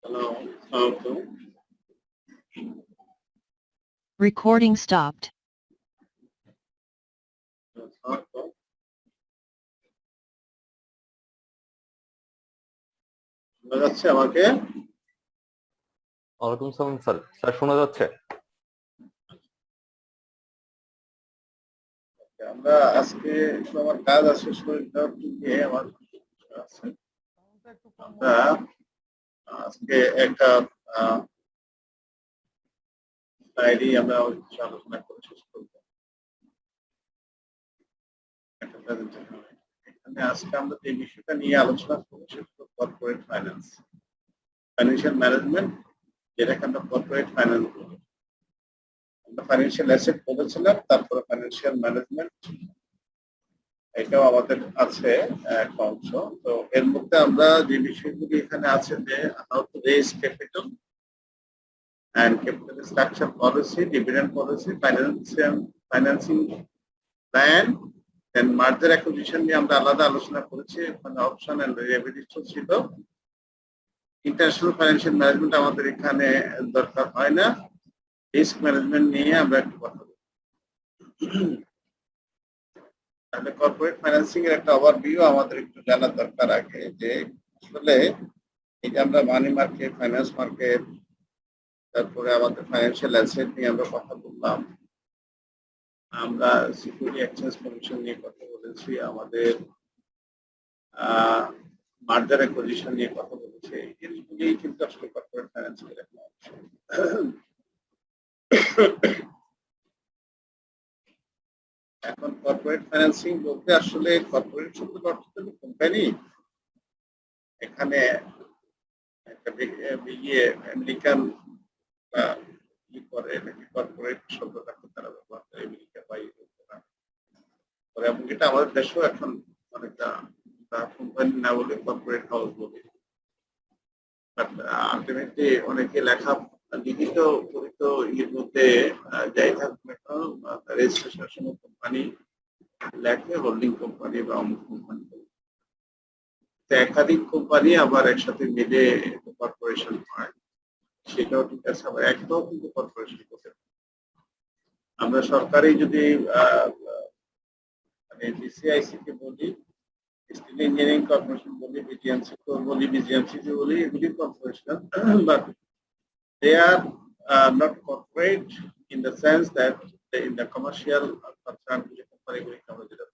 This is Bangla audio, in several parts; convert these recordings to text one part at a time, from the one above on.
Hello. Assalamualaikum. Recording stopped. Assalamualaikum. শোনা যাচ্ছে আমাকে? ওয়ালাইকুম সালাম স্যার। স্যার শোনা যাচ্ছে? আমরা আজকে একটু আমার কাজ আছে, শরীরটা একটু নিয়ে আমার আছে। আমরা আজকে একটা স্লাইডে আমরা কিছু আলোচনা করে শেষ করব। একটা প্রেজেন্টেশন। এখানে আজকে আমরা যে বিষয়টা নিয়ে আলোচনা করব সেটা হলো কর্পোরেট ফাইন্যান্স, ফাইন্যান্সিয়াল ম্যানেজমেন্ট, যেটাকে আমরা কর্পোরেট ফাইন্যান্স বলি। আমরা ফাইন্যান্সিয়াল অ্যাসেট বলেছিলাম, তারপরে ফাইন্যান্সিয়াল ম্যানেজমেন্ট, এটাও আমাদের আছে একটা অংশ। তো এর মধ্যে আমরা যে বিষয়গুলি এখানে আছে যে how to raise capital and capital structure policy, dividend policy, financing plan, and merger acquisition নিয়ে আমরা আলাদা আলোচনা করেছি। মানে অপশন এন্ড রেভিডিশন ছিল। ইন্টারন্যাশনাল ফাইন্যান্সিয়াল ম্যানেজমেন্ট আমাদের এখানে দরকার হয় না। রিস্ক ম্যানেজমেন্ট নিয়ে আমরা একটু কথা বলব। তাহলে কর্পোরেট ফাইন্যান্সিং এর একটা ওভারভিউ আমাদের একটু জানার দরকার আগে, যে আসলে এই যে আমরা মানি মার্কেট, ফাইন্যান্স মার্কেট, তারপরে আমাদের ফাইন্যান্সিয়াল অ্যাসেট নিয়ে আমরা কথা বললাম, আমরা সিকিউরিটি এক্সচেঞ্জ কমিশন নিয়ে কথা বলেছি, আমাদের মার্জার অ্যাকুইজিশন নিয়ে কথা বলেছি। এই জিনিসগুলি কিন্তু আসলে কর্পোরেট ফাইন্যান্সিং এর একটা অংশ। এখন কর্পোরেট ফাইন্যান্সিং বলতে আসলে কর্পোরেট শব্দের অর্থ হলো কোম্পানি। এখানে একটা আমেরিকান কি করে নাকি কর্পোরেট শব্দটাকে তারা ব্যবহার করে আমেরিকা বা ইউরোপ, এবং এটা আমাদের দেশেও এখন অনেকটা কোম্পানি না বলে কর্পোরেট হাউস বলে। বাট আলটিমেটলি অনেকে লেখা লিখিত পরিত এর মধ্যে যাই থাকুক না কেন, রেজিস্ট্রেশনের সময় কোম্পানি লেখে হোল্ডিং কোম্পানি বা অমুক কোম্পানি। একাধিক কোম্পানি আবার একসাথে মিলে কর্পোরেশন হয়, সেটাও ঠিক আছে। আবার একটাও কিন্তু কর্পোরেশন করতে আমরা সরকারি যদি মানে বিসিআইসি কে বলি, স্টিল ইঞ্জিনিয়ারিং কর্পোরেশন বলি, বিজিএমসি বলি, বিজিএমসি বলি, এগুলি corporation, but they are not corporate in the sense that in the commercial concern কোম্পানিগুলি আমরা যেটা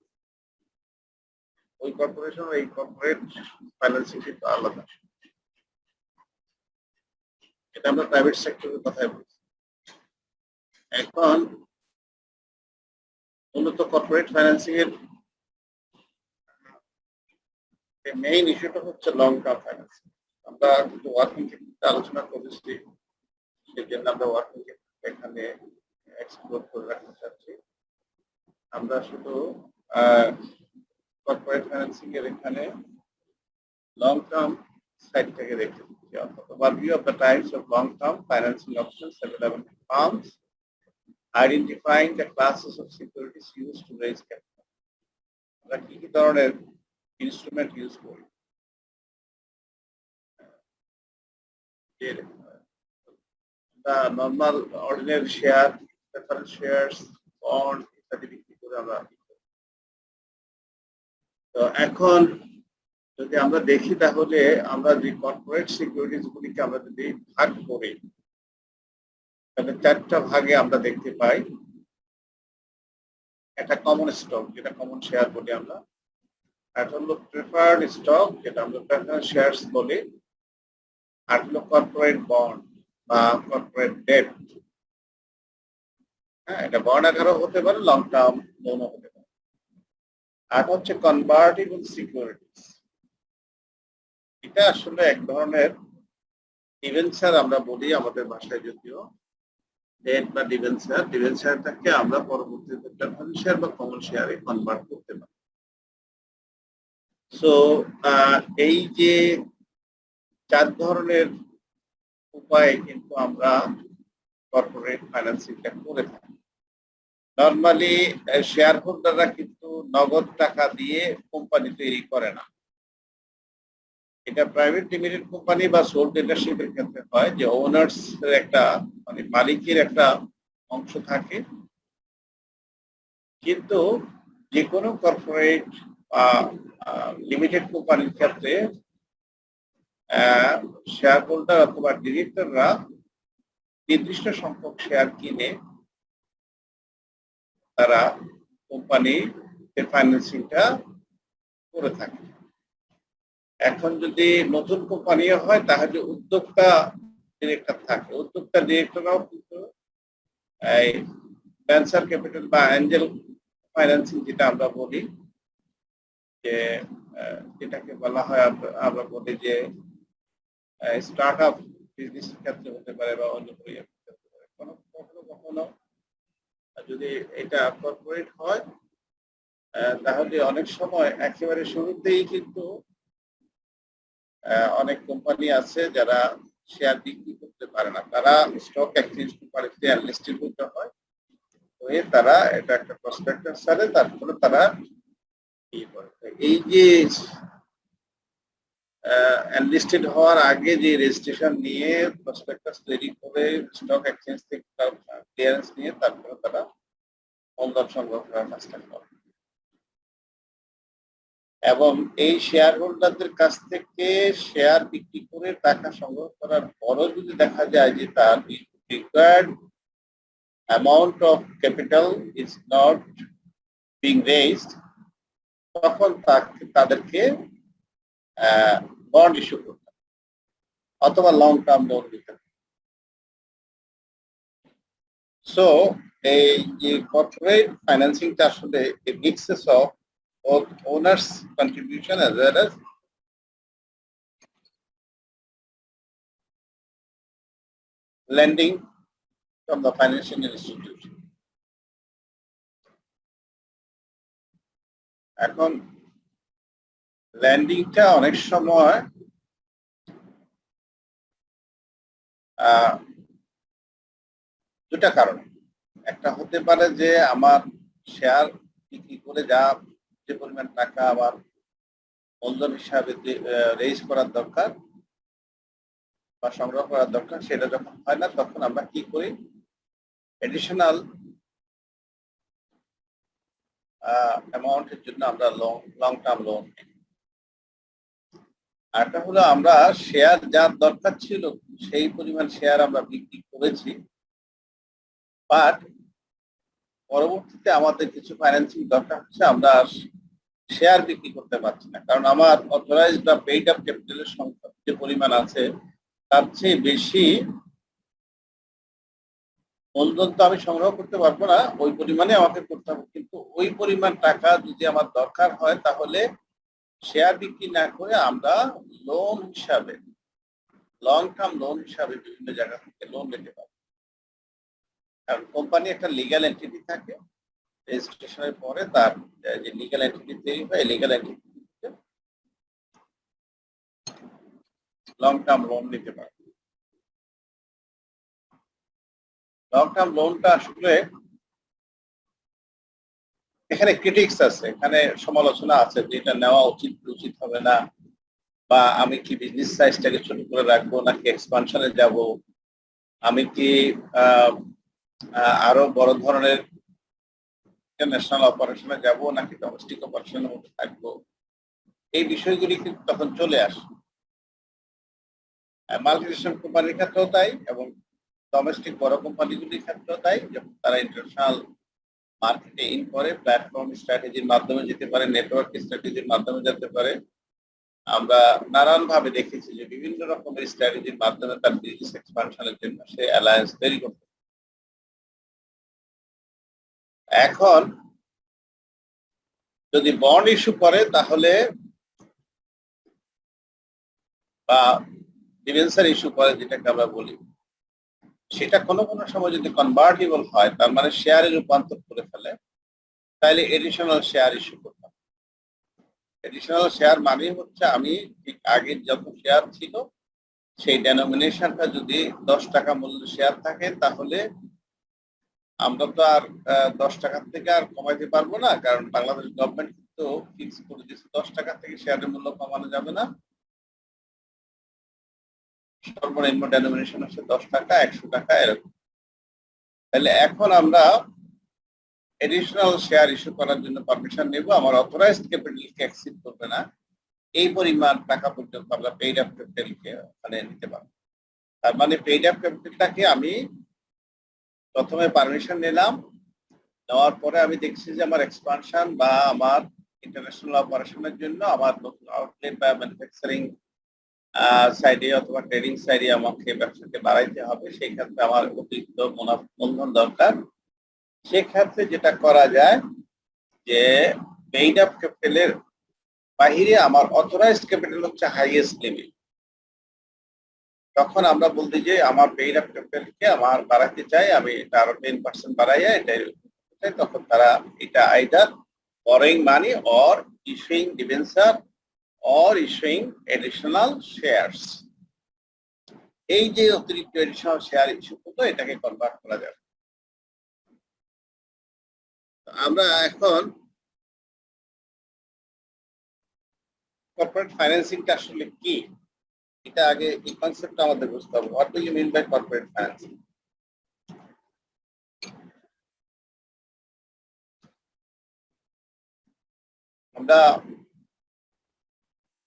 ওই কর্পোরেশন এই কর্পোরেট ফাইন্যান্সিং কিন্তু আলাদা। এটা আমরা প্রাইভেট সেক্টরের কথাই বলছি। এখন মূলত কর্পোরেট ফাইন্যান্সিং এর মেইন ইস্যুটা হচ্ছে লং টার্ম ফাইন্যান্সিং। আমরা কিন্তু ওয়ার্কিং ক্যাপিটাল আলোচনা করেছি, সেই জন্য আমরা ওয়ার্কিং ক্যাপিটাল এখানে এক্সপ্লোর করে রাখতে চাচ্ছি। আমরা শুধু কর্পোরেট ফাইন্যান্সিং এর এখানে লং টার্ম সাইড থেকে দেখতে দিচ্ছি, অর্থাৎ overview of the types of long term financing options available to firms, identifying the classes of securities used to raise capital. আমরা কি কি ধরনের ইনস্ট্রুমেন্ট ইউজ করি, normal ordinary share, preference shares, bond ইত্যাদি বিক্রি করে আমরা। তো এখন যদি আমরা দেখি তাহলে আমরা যে কর্পোরেট সিকিউরিটিজ গুলিকে আমরা যদি ভাগ করি তাহলে চারটা ভাগে আমরা দেখতে পাই। একটা কমন স্টক, যেটা কমন শেয়ার বলি আমরা, একটা হলো প্রেফার্ড স্টক, যেটা আমরা প্রেফারেন্স শেয়ারস বলি, আর হলো কর্পোরেট বন্ড বা কর্পোরেট ডেট। হ্যাঁ, এটা বন্ড আকারও হতে পারে, লং টার্ম লোনও হতে পারে। আর হচ্ছে কনভার্টিবল সিকিউরিটিজ, এটা আসলে এক ধরনের ডিবেঞ্চার আমরা বলি আমাদের ভাষায়, যদিও ডেট বা ডিবেঞ্চারটাকে আমরা পরবর্তীতে প্রেফারেন্স শেয়ার বা কমন শেয়ারে কনভার্ট করতে পারি। সো এই যে চার ধরনের উপায়ে কিন্তু আমরা কর্পোরেট ফাইন্যান্সিংটা করে থাকি। নর্মালি শেয়ার হোল্ডাররা কিন্তু নগদ টাকা দিয়ে কোম্পানি তৈরি করে না, এটা প্রাইভেট লিমিটেড কোম্পানি বা সোল ডিলারশিপের ক্ষেত্রে হয় যে ওনার্স একটা মানে মালিকের একটা অংশ থাকে, কিন্তু যে কোনো কর্পোরেট বা লিমিটেড কোম্পানির ক্ষেত্রে শেয়ার হোল্ডার অথবা ডিরেক্টররা নির্দিষ্ট সংখ্যক শেয়ার কিনে তারা কোম্পানি ফাইন্যান্সিংটা করে থাকে। এখন যদি নতুন কোম্পানি হয় তাহলে উদ্যোক্তা ডিরেক্টর থাকে, উদ্যোক্তা ডিরেক্টররাও কিন্তু এই ভেঞ্চার ক্যাপিটাল বা অ্যাঞ্জেল ফাইন্যান্সিং যেটা আমরা বলি, যে যেটাকে বলা হয় আমরা বলি যে স্টার্ট আপ বিজনেস ক্ষেত্রে হতে পারে বা অন্য ক্ষেত্রে হতে পারে। কখনো কখনো যদি এটা কর্পোরেট হয় তাহলে অনেক সময় একেবারে শুরুতেই কিন্তু অনেক কোম্পানি আছে যারা শেয়ার বিক্রি করতে পারে না, তারা স্টক এক্সচেঞ্জ কোম্পানিতে লিস্টেড হতে হয়, হয়ে তারা এটা একটা প্রসপেক্টাস ছাড়ে, তারপরে তারা এই যে এনলিস্টেড হওয়ার আগে যে রেজিস্ট্রেশন নিয়ে প্রসপেক্টাস তৈরি করে স্টক এক্সচেঞ্জ থেকে ক্লিয়ারেন্স নিয়ে তারপরে তারা মূলধন সংগ্রহ করার কাজটা করে। এবং এই শেয়ার হোল্ডারদের কাছ থেকে শেয়ার বিক্রি করে টাকা সংগ্রহ করার পরও যদি দেখা যায় যে তার required amount of capital is not being raised, তখন তাদেরকে বন্ড ইস্যু করতে অথবা লং টার্ম লোন দিতে হবে। সো এই যে কর্পোরেট ফাইন্যান্সিংটা আসলে mixes of both owners contribution as well as lending from the financial institution. এখন ল্যান্ডিংটা অনেক সময় দুটা কারণ, একটা হতে পারে যে আমার শেয়ার বিক্রি করে যে পরিমাণ টাকা আমার মূলধন হিসাবে রেজ করার দরকার বা সংগ্রহ করার দরকার, সেটা যখন হয় না তখন আমরা কি করি, এডিশনাল অ্যামাউন্টের জন্য আমরা লং টার্ম লোন নিই। আরটা হলো আমরা শেয়ার যার দরকার ছিল সেই পরিমাণ শেয়ার আমরা বিক্রি করেছি, বাট পরবর্তীতে আমাদের কিছু ফাইন্যান্সিং দরকার হচ্ছে, আমরা শেয়ার বিক্রি করতে পারছি না, কারণ আমার অথরাইজড বা পেইড আপ ক্যাপিটালের সংখ্যা যে পরিমাণ আছে তার চেয়ে বেশি মূলধন তো আমি সংগ্রহ করতে পারবো না, ওই পরিমাণে আমাকে করতে হবে। কিন্তু ওই পরিমাণ টাকা যদি আমার দরকার হয় তাহলে শেয়ার বিক্রি না করে আমরা লোন হিসাবে, লং টার্ম লোন হিসাবে বিভিন্ন জায়গা থেকে লোন নিতে পারবো। কারণ কোম্পানি একটা লিগ্যাল এন্টিটি থাকে, রেজিস্ট্রেশনের পরে তার যে লিগ্যাল এন্টিটি তৈরি হয়, legal entity long term loan নিতে পারে। লং টার্ম লোনটা আসলে এখানে ক্রিটিক্স আছে, এখানে সমালোচনা আছে যে এটা নেওয়া উচিত হবে না, বা আমি কি বিজনেস সাইজটাকে ছোট করে রাখবো নাকি এক্সপানশনে যাব, আমি কি আরো বড় ধরনের ইন্টারন্যাশনাল অপারেশনে যাব নাকি ডোমেস্টিক অপারেশনের মধ্যে থাকবো, এই বিষয়গুলি কিন্তু তখন চলে আসে। মাল্টিনেশনাল কোম্পানির ক্ষেত্রেও তাই এবং ডোমেস্টিক বড় কোম্পানিগুলির ক্ষেত্রেও তাই, যখন তারা ইন্টারন্যাশনাল মার্কেটে ইন করে, প্ল্যাটফর্ম স্ট্র্যাটেজির মাধ্যমে যেতে পারে, নেটওয়ার্ক স্ট্র্যাটেজির মাধ্যমে যেতে পারে। আমরা নানান ভাবে দেখেছি যে বিভিন্ন রকমের স্ট্র্যাটেজির মাধ্যমে তার বিজনেস এক্সপানশনের জন্য সে অ্যালায়েন্স তৈরি করতে। এখন যদি বন্ড ইস্যু করে তাহলে বা ডিবেঞ্চার ইস্যু করে যেটাকে আমরা বলি, সেটা কোনো সময় যদি কনভার্টেবল হয়, তার মানে শেয়ারে রূপান্তর করে ফেলে, তাহলে এডিশনাল শেয়ার ইস্যু করতে হবে। এডিশনাল শেয়ার মানে হচ্ছে আমি ঠিক আগের যত শেয়ার ছিল সেই ডেনোমিনেশনটা যদি 10 টাকা মূল্যের শেয়ার থাকে, তাহলে আমরা তো আর 10 টাকার থেকে আর কমাইতে পারবো না, কারণ বাংলাদেশ গভর্নমেন্ট তো ফিক্স করে দিয়েছে 10 টাকা থেকে শেয়ারের মূল্য কমানো যাবে না। সর্বনিম্ন ডেনোমিনেশন হচ্ছে 10 টাকা, 100 টাকা এরকম। তাহলে এখন আমরা এডিশনাল শেয়ার ইস্যু করার জন্য পারমিশন নেব, আমার অথরাইজড ক্যাপিটালকে এক্সিড করবে না এই পরিমাণ টাকা পর্যন্ত আমরা পেইড আপ ক্যাপিটালকে ওখানে নিতে পারবো। তার মানে পেইড আপ ক্যাপিটালটাকে আমি প্রথমে পারমিশন নিলাম, নেওয়ার পরে আমি দেখছি যে আমার এক্সপানশন বা আমার ইন্টারন্যাশনাল অপারেশনের জন্য আমার নতুন আউটলেট বা ম্যানুফ্যাকচারিং সাইডে অথবা ট্রেডিং সাইডে আমাকে ব্যবসাকে বাড়াইতে হবে, সেই ক্ষেত্রে আমার অতিরিক্ত মূলধন দরকার। সেক্ষেত্রে যেটা করা যায় যে পেইড আপ ক্যাপিটালের বাহিরে আমার অথরাইজড ক্যাপিটাল হচ্ছে হাইয়েস্ট লিমিট। তখন আমরা বলতে যে আমার পেইড আপ ক্যাপিটালকে আমার বাড়াতে চাই, আমি এটা আরো 10% বাড়াইয়া এটা, তখন তারা এটা either borrowing money or issuing debenture or issuing additional shares, এই যে অতিরিক্ত এডিশনাল শেয়ার ইস্যু করতো এটাকে কনভার্ট করা যাবে। আমরা এখন কর্পোরেট ফাইন্যান্সিংটা আসলে কি, এটা আগে এই কনসেপ্টটা আমাদের বুঝতে হবে। What do you mean by corporate financing? আমরা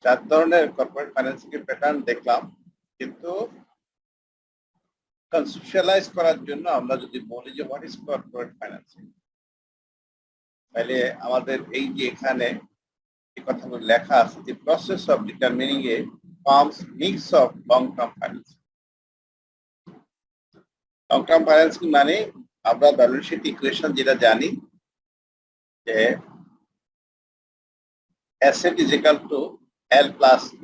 4 ধরনের কর্পোরেট ফাইন্যান্সিং এর প্যাটার্ন দেখলাম, কিন্তু কনসেপচুয়ালাইজ করার জন্য আমরা যদি বলি যে হোয়াট ইজ কর্পোরেট ফাইন্যান্সিং, তাহলে আমাদের এই যে এখানে এই কথাগুলো লেখা আছে, the process of determining a firm's mix of long-term financing. Long-term financing মানে আমরা ব্যালেন্স শিট ইকুয়েশন যেটা জানি যে asset is equal to L plus B,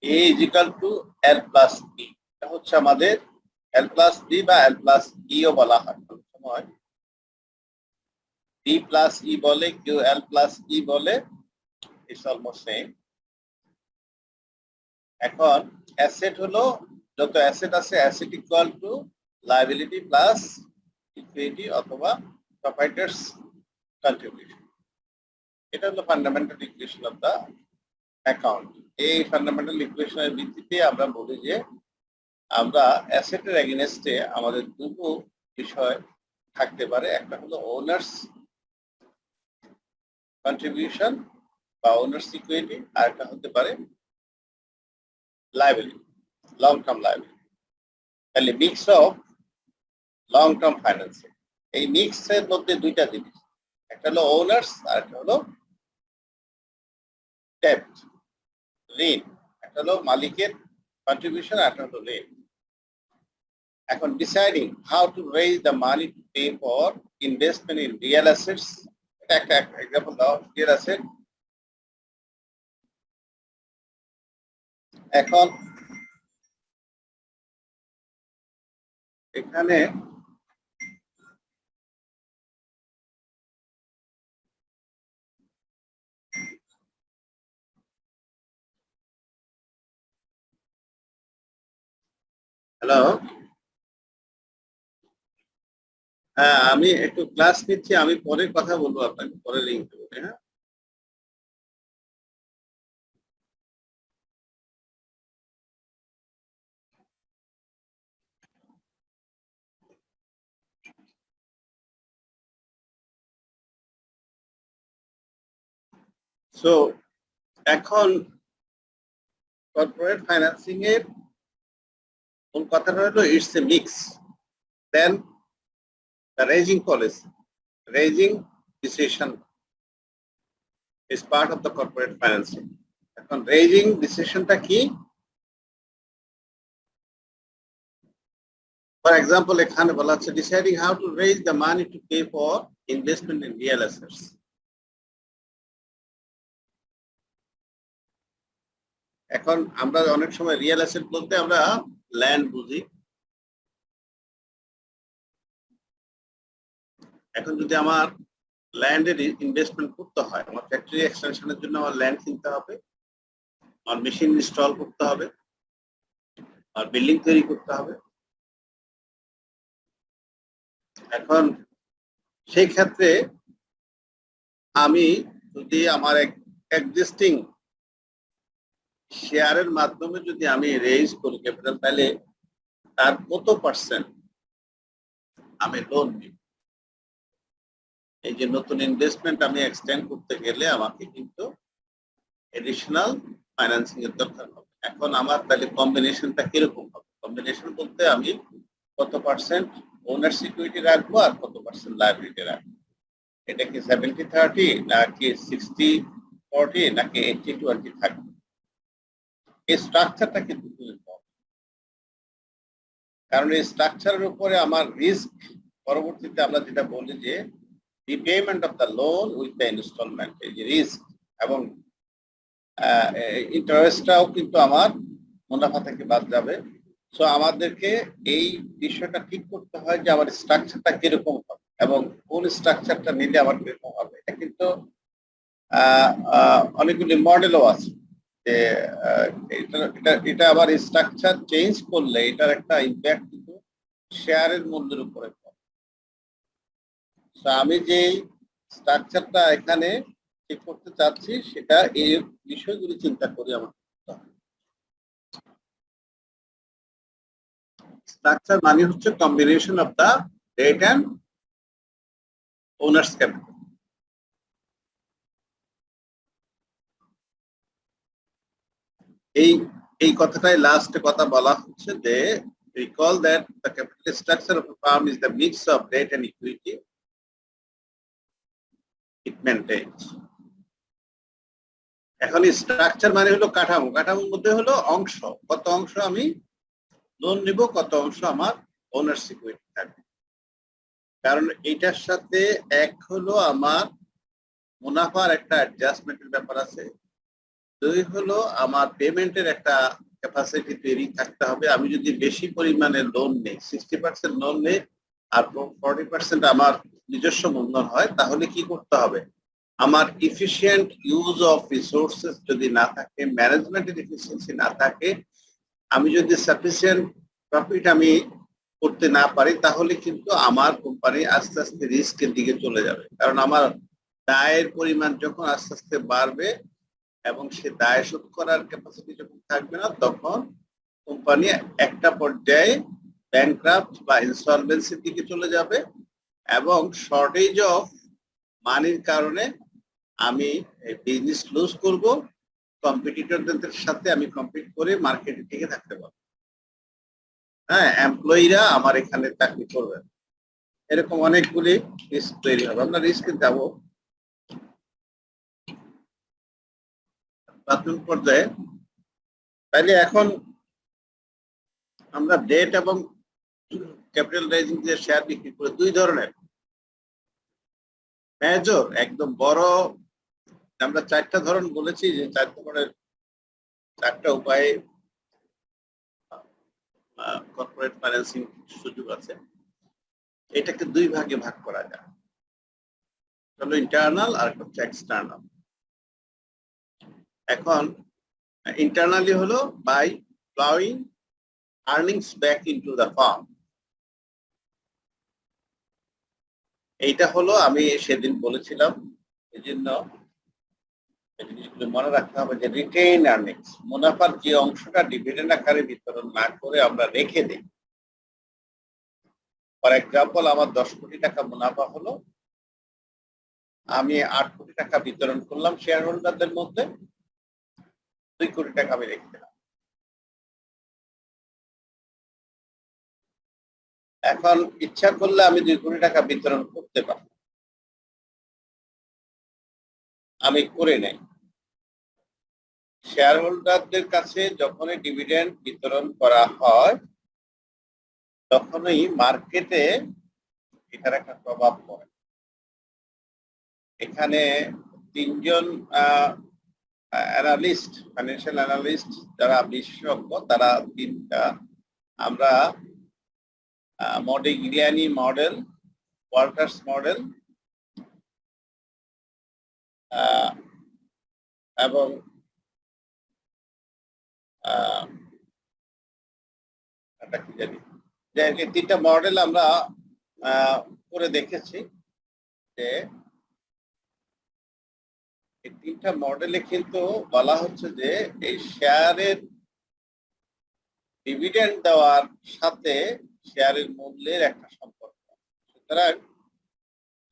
A is equal to L plus B, এটা হচ্ছে আমাদের L plus B বা L plus E ও বলা হয় অনেক সময়, B plus E বলে, কেউ L plus E বলে, it's almost same. এখন অ্যাসেট হলো যত অ্যাসেট আছে, asset equal to liability plus equity অথবা প্রপাইটার্স কন্ট্রিবিউশন। এটা হলো fundamental equation of the account. এই ফান্ডামেন্টাল ইকুয়েশনের ভিত্তিতে আমরা বলি যে আমরা অ্যাসেটের এগেইনস্টে আমাদের দুটো বিষয় থাকতে পারে, একটা হলো ওনার্স কন্ট্রিবিউশন বা ওনার্স ইকুইটি, আর একটা হতে পারে liability, long-term liability. তাহলে mix of long term financing, এই মিক্সের মধ্যে দুইটা জিনিস, একটা হলো ওনার্স আর একটা হলো ডেট, ঋণ। একটা হলো মালিকের কন্ট্রিবিউশন আর একটা হলো ঋণ। এখন deciding how to raise the money to pay for investment in real assets, এটা একটা এক্সাম্পল দাও, রিয়েল অ্যাসেট। এখন এখানে হ্যালো, হ্যাঁ আমি একটু ক্লাস নিচ্ছি, আমি পরে কথা বলবো, আপনাকে পরে লিঙ্ক দেবো। হ্যাঁ, সো এখন কর্পোরেট ফাইন্যান্সিং এর মূল কথাটা হলো it's a mix, then the raising policy, raising decision is part of the corporate financing. এখন রেজিং ডিসিশনটা কি? ফর এক্সাম্পল এখানে বলা হচ্ছে deciding how to raise the money to pay for investment in real assets. এখন আমরা অনেক সময় রিয়েল অ্যাসেট বলতে আমরা ল্যান্ড বুঝি। এখন যদি আমার ল্যান্ডের ইনভেস্টমেন্ট করতে হয়, আমার ফ্যাক্টরি এক্সটেনশনের জন্য আমার ল্যান্ড কিনতে হবে, আমার মেশিন ইনস্টল করতে হবে, আর বিল্ডিং তৈরি করতে হবে। এখন সেই ক্ষেত্রে আমি যদি আমার এক্সিস্টিং শেয়ারের মাধ্যমে যদি আমি রেজ করি ক্যাপিটাল, তাহলে তার কত পার্সেন্ট আমি লোন নিব? এই যে নতুন ইনভেস্টমেন্ট আমি এক্সটেন্ড করতে গেলে আমাকে কিন্তু এডিশনাল ফাইন্যান্সিং এর দরকার হবে। এখন আমার তাহলে কম্বিনেশনটা কিরকম হবে? কম্বিনেশন বলতে আমি কত পার্সেন্ট ওনার সিকিউরিটি রাখবো আর কত পার্সেন্ট লায়াবিলিটি রাখবো। এটা কি 70-30 নাকি 60-40 নাকি 80-20 থাকবে? এই স্ট্রাকচারটা কিন্তু খুব ইম্পর্টেন্ট, কারণ এই স্ট্রাকচারের উপরে আমার রিস্ক, পরবর্তীতে আমরা যেটা বলি যে repayment of the loan with the instalment, এই যে রিস্ক এবং ইন্টারেস্টটাও কিন্তু আমার মুনাফা থেকে বাদ যাবে। সো আমাদেরকে এই বিষয়টা ঠিক করতে হয় যে আমার স্ট্রাকচারটা কিরকম হবে এবং কোন স্ট্রাকচারটা নিলে আমার কিরকম হবে। এটা কিন্তু অনেকগুলি মডেলও আছে যে এটা আবার স্ট্রাকচার চেঞ্জ করলে এটার একটা ইম্প্যাক্ট কিন্তু শেয়ারের মূল্যের উপরে পড়ে। সো আমি যে স্ট্রাকচারটা এখানে ঠিক করতে চাচ্ছি সেটা এই বিষয়গুলি চিন্তা করি আমার। স্ট্রাকচার মানে হচ্ছে combination of the debt and owners capital. এই কথাটাই লাস্ট কথা বলা হচ্ছে যে recall that the capital structure of a firm is the mix of debt and equity it maintains. এখন স্ট্রাকচার মানে হলো কাঠামো, কাঠামোর মধ্যে হলো অংশ, কত অংশ আমি লোন নিব, কত অংশ আমার ওনার সিকিউরিটি থাকবে। কারণ এইটার সাথে এক হলো আমার মুনাফার একটা অ্যাডজাস্টমেন্টের ব্যাপার আছে, দুই হলো আমার পেমেন্টের একটা ক্যাপাসিটি তৈরি থাকতে হবে। আমি যদি বেশি পরিমাণে লোন নেই, 60% লোন নেই আর 40% আমার নিজস্ব মূলধন হয়, তাহলে কি করতে হবে? আমার ইফিশিয়েন্ট ইউজ অফ রিসোর্সেস যদি না থাকে, ম্যানেজমেন্টের এফিসিয়েন্সি না থাকে, আমি যদি সাফিসিয়েন্ট প্রফিট আমি করতে না পারি, তাহলে কিন্তু আমার কোম্পানি আস্তে আস্তে রিস্কের দিকে চলে যাবে। কারণ আমার দায়ের পরিমাণ যখন আস্তে আস্তে বাড়বে এবং সে দায় শোধ করার ক্যাপাসিটি যখন থাকবে না, তখন কোম্পানি একটা পর্যায়ে ব্যাংক্রাফট বা ইনসলভেন্সির দিকে চলে যাবে এবং শর্টেজ অফ মানির কারণে আমি বিজনেস লুজ করব, কম্পিটিটরদের সাথে আমি কম্পিট করে মার্কেটে টিকে থাকতে পারবো। হ্যাঁ, এমপ্লয়িরা আমার এখানে চাকরি করবে, এরকম অনেকগুলি রিস্ক তৈরি হবে। আমরা রিস্কে যাব প্রাথমিক পর্যায়ে। তাইলে এখন আমরা ডেট এবং ক্যাপিটাল রাইজিং যে শেয়ার বিক্রি করে দুই ধরনের মেজর, একদম বড়, আমরা চারটা ধরন বলেছি যে চারটা উপায়ে কর্পোরেট ফাইন্যান্সিং সুযোগ আছে। এটাকে দুই ভাগে ভাগ করা যায়, হলো ইন্টারনাল আর একটা হচ্ছে এক্সটার্নাল। এখন ইন্টারনালি হলো by ploughing earnings back into the firm. এইটা হলো আমি সেদিন বলেছিলাম, এই জন্য জিনিসগুলো মনে রাখতে হবে যে রিটেইন আর্নিংস, মুনাফার যে অংশটা ডিভিডেন্ড আকারে বিতরণ না করে আমরা রেখে দিই। ফর এক্সাম্পল, আমার 10 কোটি টাকা মুনাফা হলো, আমি 8 কোটি টাকা বিতরণ করলাম শেয়ার হোল্ডারদের মধ্যে, 2 কোটি টাকা আমি রেখে দিলাম। এখন ইচ্ছা করলে আমি 2 কোটি টাকা বিতরণ করতে পারি, আমি করে নেই। শেয়ার হোল্ডারদের কাছে যখনই ডিভিডেন্ড বিতরণ করা হয়, তখনই মার্কেটে এটার একটা প্রভাব পড়ে। এখানে 3 জন অ্যানালিস্ট, ফাইন্যান্সিয়াল অ্যানালিস্ট যারা বিশেষজ্ঞ, তারা 3টা, আমরা মডিগ্লিয়ানি মডেল, ওয়াল্টার্স মডেল এবং কি জানি, যে 3টা মডেল আমরা করে দেখেছি যে এই তিনটা মডেলে কিন্তু বলা হচ্ছে যে এই শেয়ারের ডিভিডেন্ড দেওয়ার সাথে শেয়ারের মূল্যের একটা সম্পর্ক। সুতরাং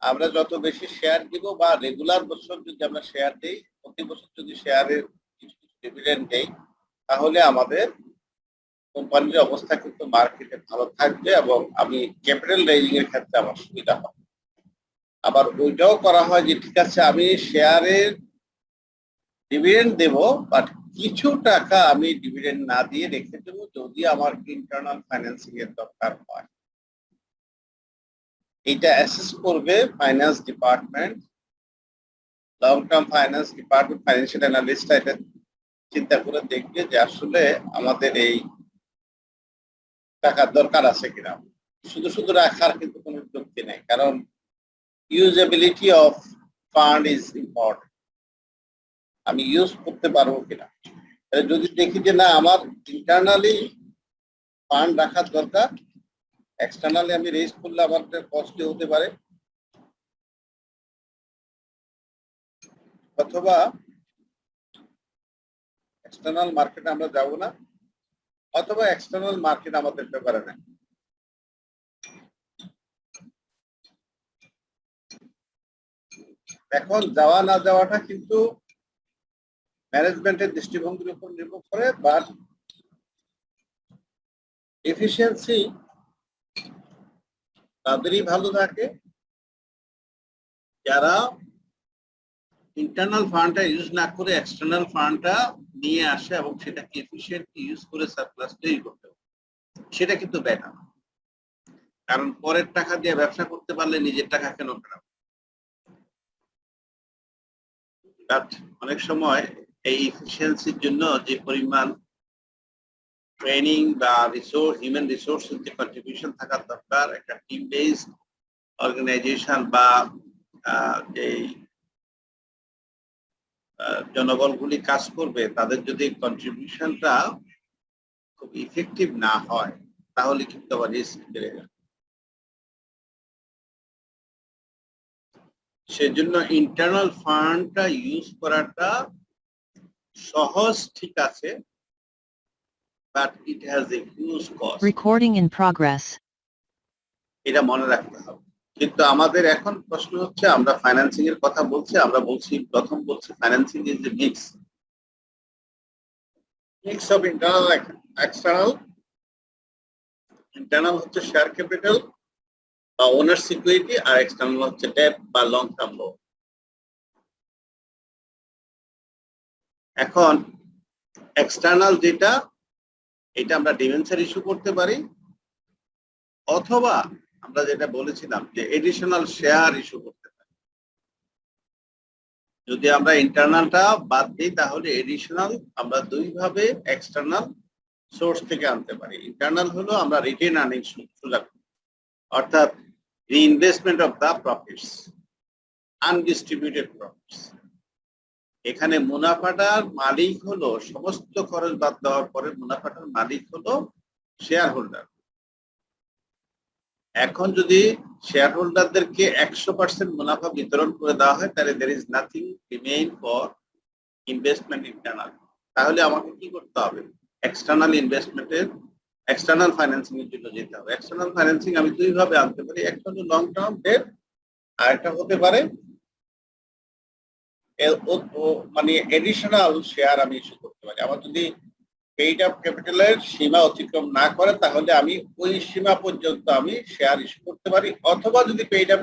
আমরা যত বেশি শেয়ার দিব বা রেগুলার বছর যদি আমরা শেয়ার দিই, প্রতি বছর যদি শেয়ারের কিছু কিছু ডিভিডেন্ড দেই, তাহলে আমাদের কোম্পানির অবস্থা কিন্তু মার্কেটে ভালো থাকবে এবং আমি ক্যাপিটাল রেজিং এর ক্ষেত্রে আমার সুবিধা হবে। আবার ওইটাও করা হয় যে ঠিক আছে আমি শেয়ারের ডিভিডেন্ড দেব, বাট কিছু টাকা আমি ডিভিডেন্ড না দিয়ে রেখে দেবো যদি আমার ইন্টারনাল ফাইন্যান্সিং এর দরকার হয়। এটা অ্যাসেস করবে finance department, long term finance department, financial অ্যানালিস্টরা এটা চিন্তা করে দেখবে যে আসলে আমাদের এই টাকার দরকার আছে কিনা। শুধু শুধু রাখার কিন্তু কোনো যুক্তি নেই, কারণ usability of fund is important. আমি ইউজ করতে পারবো কিনা। যদি দেখি যে না আমার ইন্টারনালি ফান্ড রাখার দরকার, এক্সটার্নালি আমি রেজ করলে আমার কস্টলি হতে পারে, অথবা এক্সটার্নাল মার্কেটে আমরা যাব না, অথবা এক্সটার্নাল মার্কেট আমাদের ব্যাপারে নেই। এখন যাওয়া না যাওয়াটা কিন্তু ম্যানেজমেন্টের দৃষ্টিভঙ্গির উপর নির্ভর করে, বাট এফিসিয়েন্সি তাদেরই ভালো থাকে যারা ইন্টারনাল ফান্ডটা ইউজ না করে এক্সটার্নাল ফান্ডটা নিয়ে আসে এবং সেটাকে এফিসিয়েন্টলি ইউজ করে সারপ্লাস তৈরি করতে হবে। সেটা কিন্তু বেটার, কারণ পরের টাকা দিয়ে ব্যবসা করতে পারলে নিজের টাকা কেন খারাপ। অনেক সময় এই এফিসিয়েন্সির জন্য যে পরিমাণ ট্রেনিং বা রিসোর্স, হিউম্যান রিসোর্স যে কন্ট্রিবিউশন থাকার দরকার, একটা টিম বেসড অর্গানাইজেশন বা যেই জনবলগুলি কাজ করবে তাদের যদি কন্ট্রিবিউশনটা খুব ইফেক্টিভ না হয়, তাহলে কিন্তু আবার রিস্ক বেড়ে যাবে। সেজন্য ইন্টারনাল ফান্ডটা ইউজ করাটা সহজ, ঠিক আছে, but it has a huge cost. Recording in progress. এটা মনে রাখতে হবে। কিন্তু আমাদের এখন প্রশ্ন হচ্ছে, আমরা ফাইন্যান্সিং এর কথা বলছি, আমরা বলছি প্রথম বলছি financing is a mix of internal external. Internal হচ্ছে শেয়ার ক্যাপিটাল বা ওনার সিকিউরিটি, আর এক্সটার্নাল হচ্ছে ডেট বা লং টার্ম লোন। এখন এক্সটার্নাল যেটা, এটা আমরা ডিবেঞ্চার ইস্যু করতে পারি, অথবা আমরা যেটা বলেছিলাম যে এডিশনাল শেয়ার ইস্যু করতে পারি। যদি আমরা ইন্টারনালটা বাদ দিই তাহলে এডিশনাল আমরা দুইভাবে এক্সটার্নাল সোর্স থেকে আনতে পারি। ইন্টারনাল হলো আমরা রিটেন আর্নিং সুযোগ, অর্থাৎ reinvestment of the profits, undistributed profits. এখানে মুনাফাটার মালিক হলো, সমস্ত খরচ বাদ দেওয়ার পরে মুনাফাটার মালিক হলো শেয়ার হোল্ডার। এখন যদি শেয়ার হোল্ডারদেরকে 100% মুনাফা বিতরণ করে দেওয়া হয়, তাহলে there is nothing remain for investment internal। তাহলে আমাকে কি করতে হবে? এক্সটার্নাল ইনভেস্টমেন্টের, এক্সটার্নাল ফাইন্যান্সিং এর জন্য যেতে হবে। এক্সটার্নাল ফাইন্যান্সিং আমি দুইভাবে আনতে পারি, একটা হলো লং টার্ম ডেট, আর একটা হতে পারে মানে এডিশনাল শেয়ার আমি ইস্যু করতে পারি। আমার যদি পেইড আপ ক্যাপিটালের সীমা অতিক্রম না করে, তাহলে আমি ওই সীমা পর্যন্ত আমি শেয়ার ইস্যু করতে পারি, অথবা যদি পেইড আপ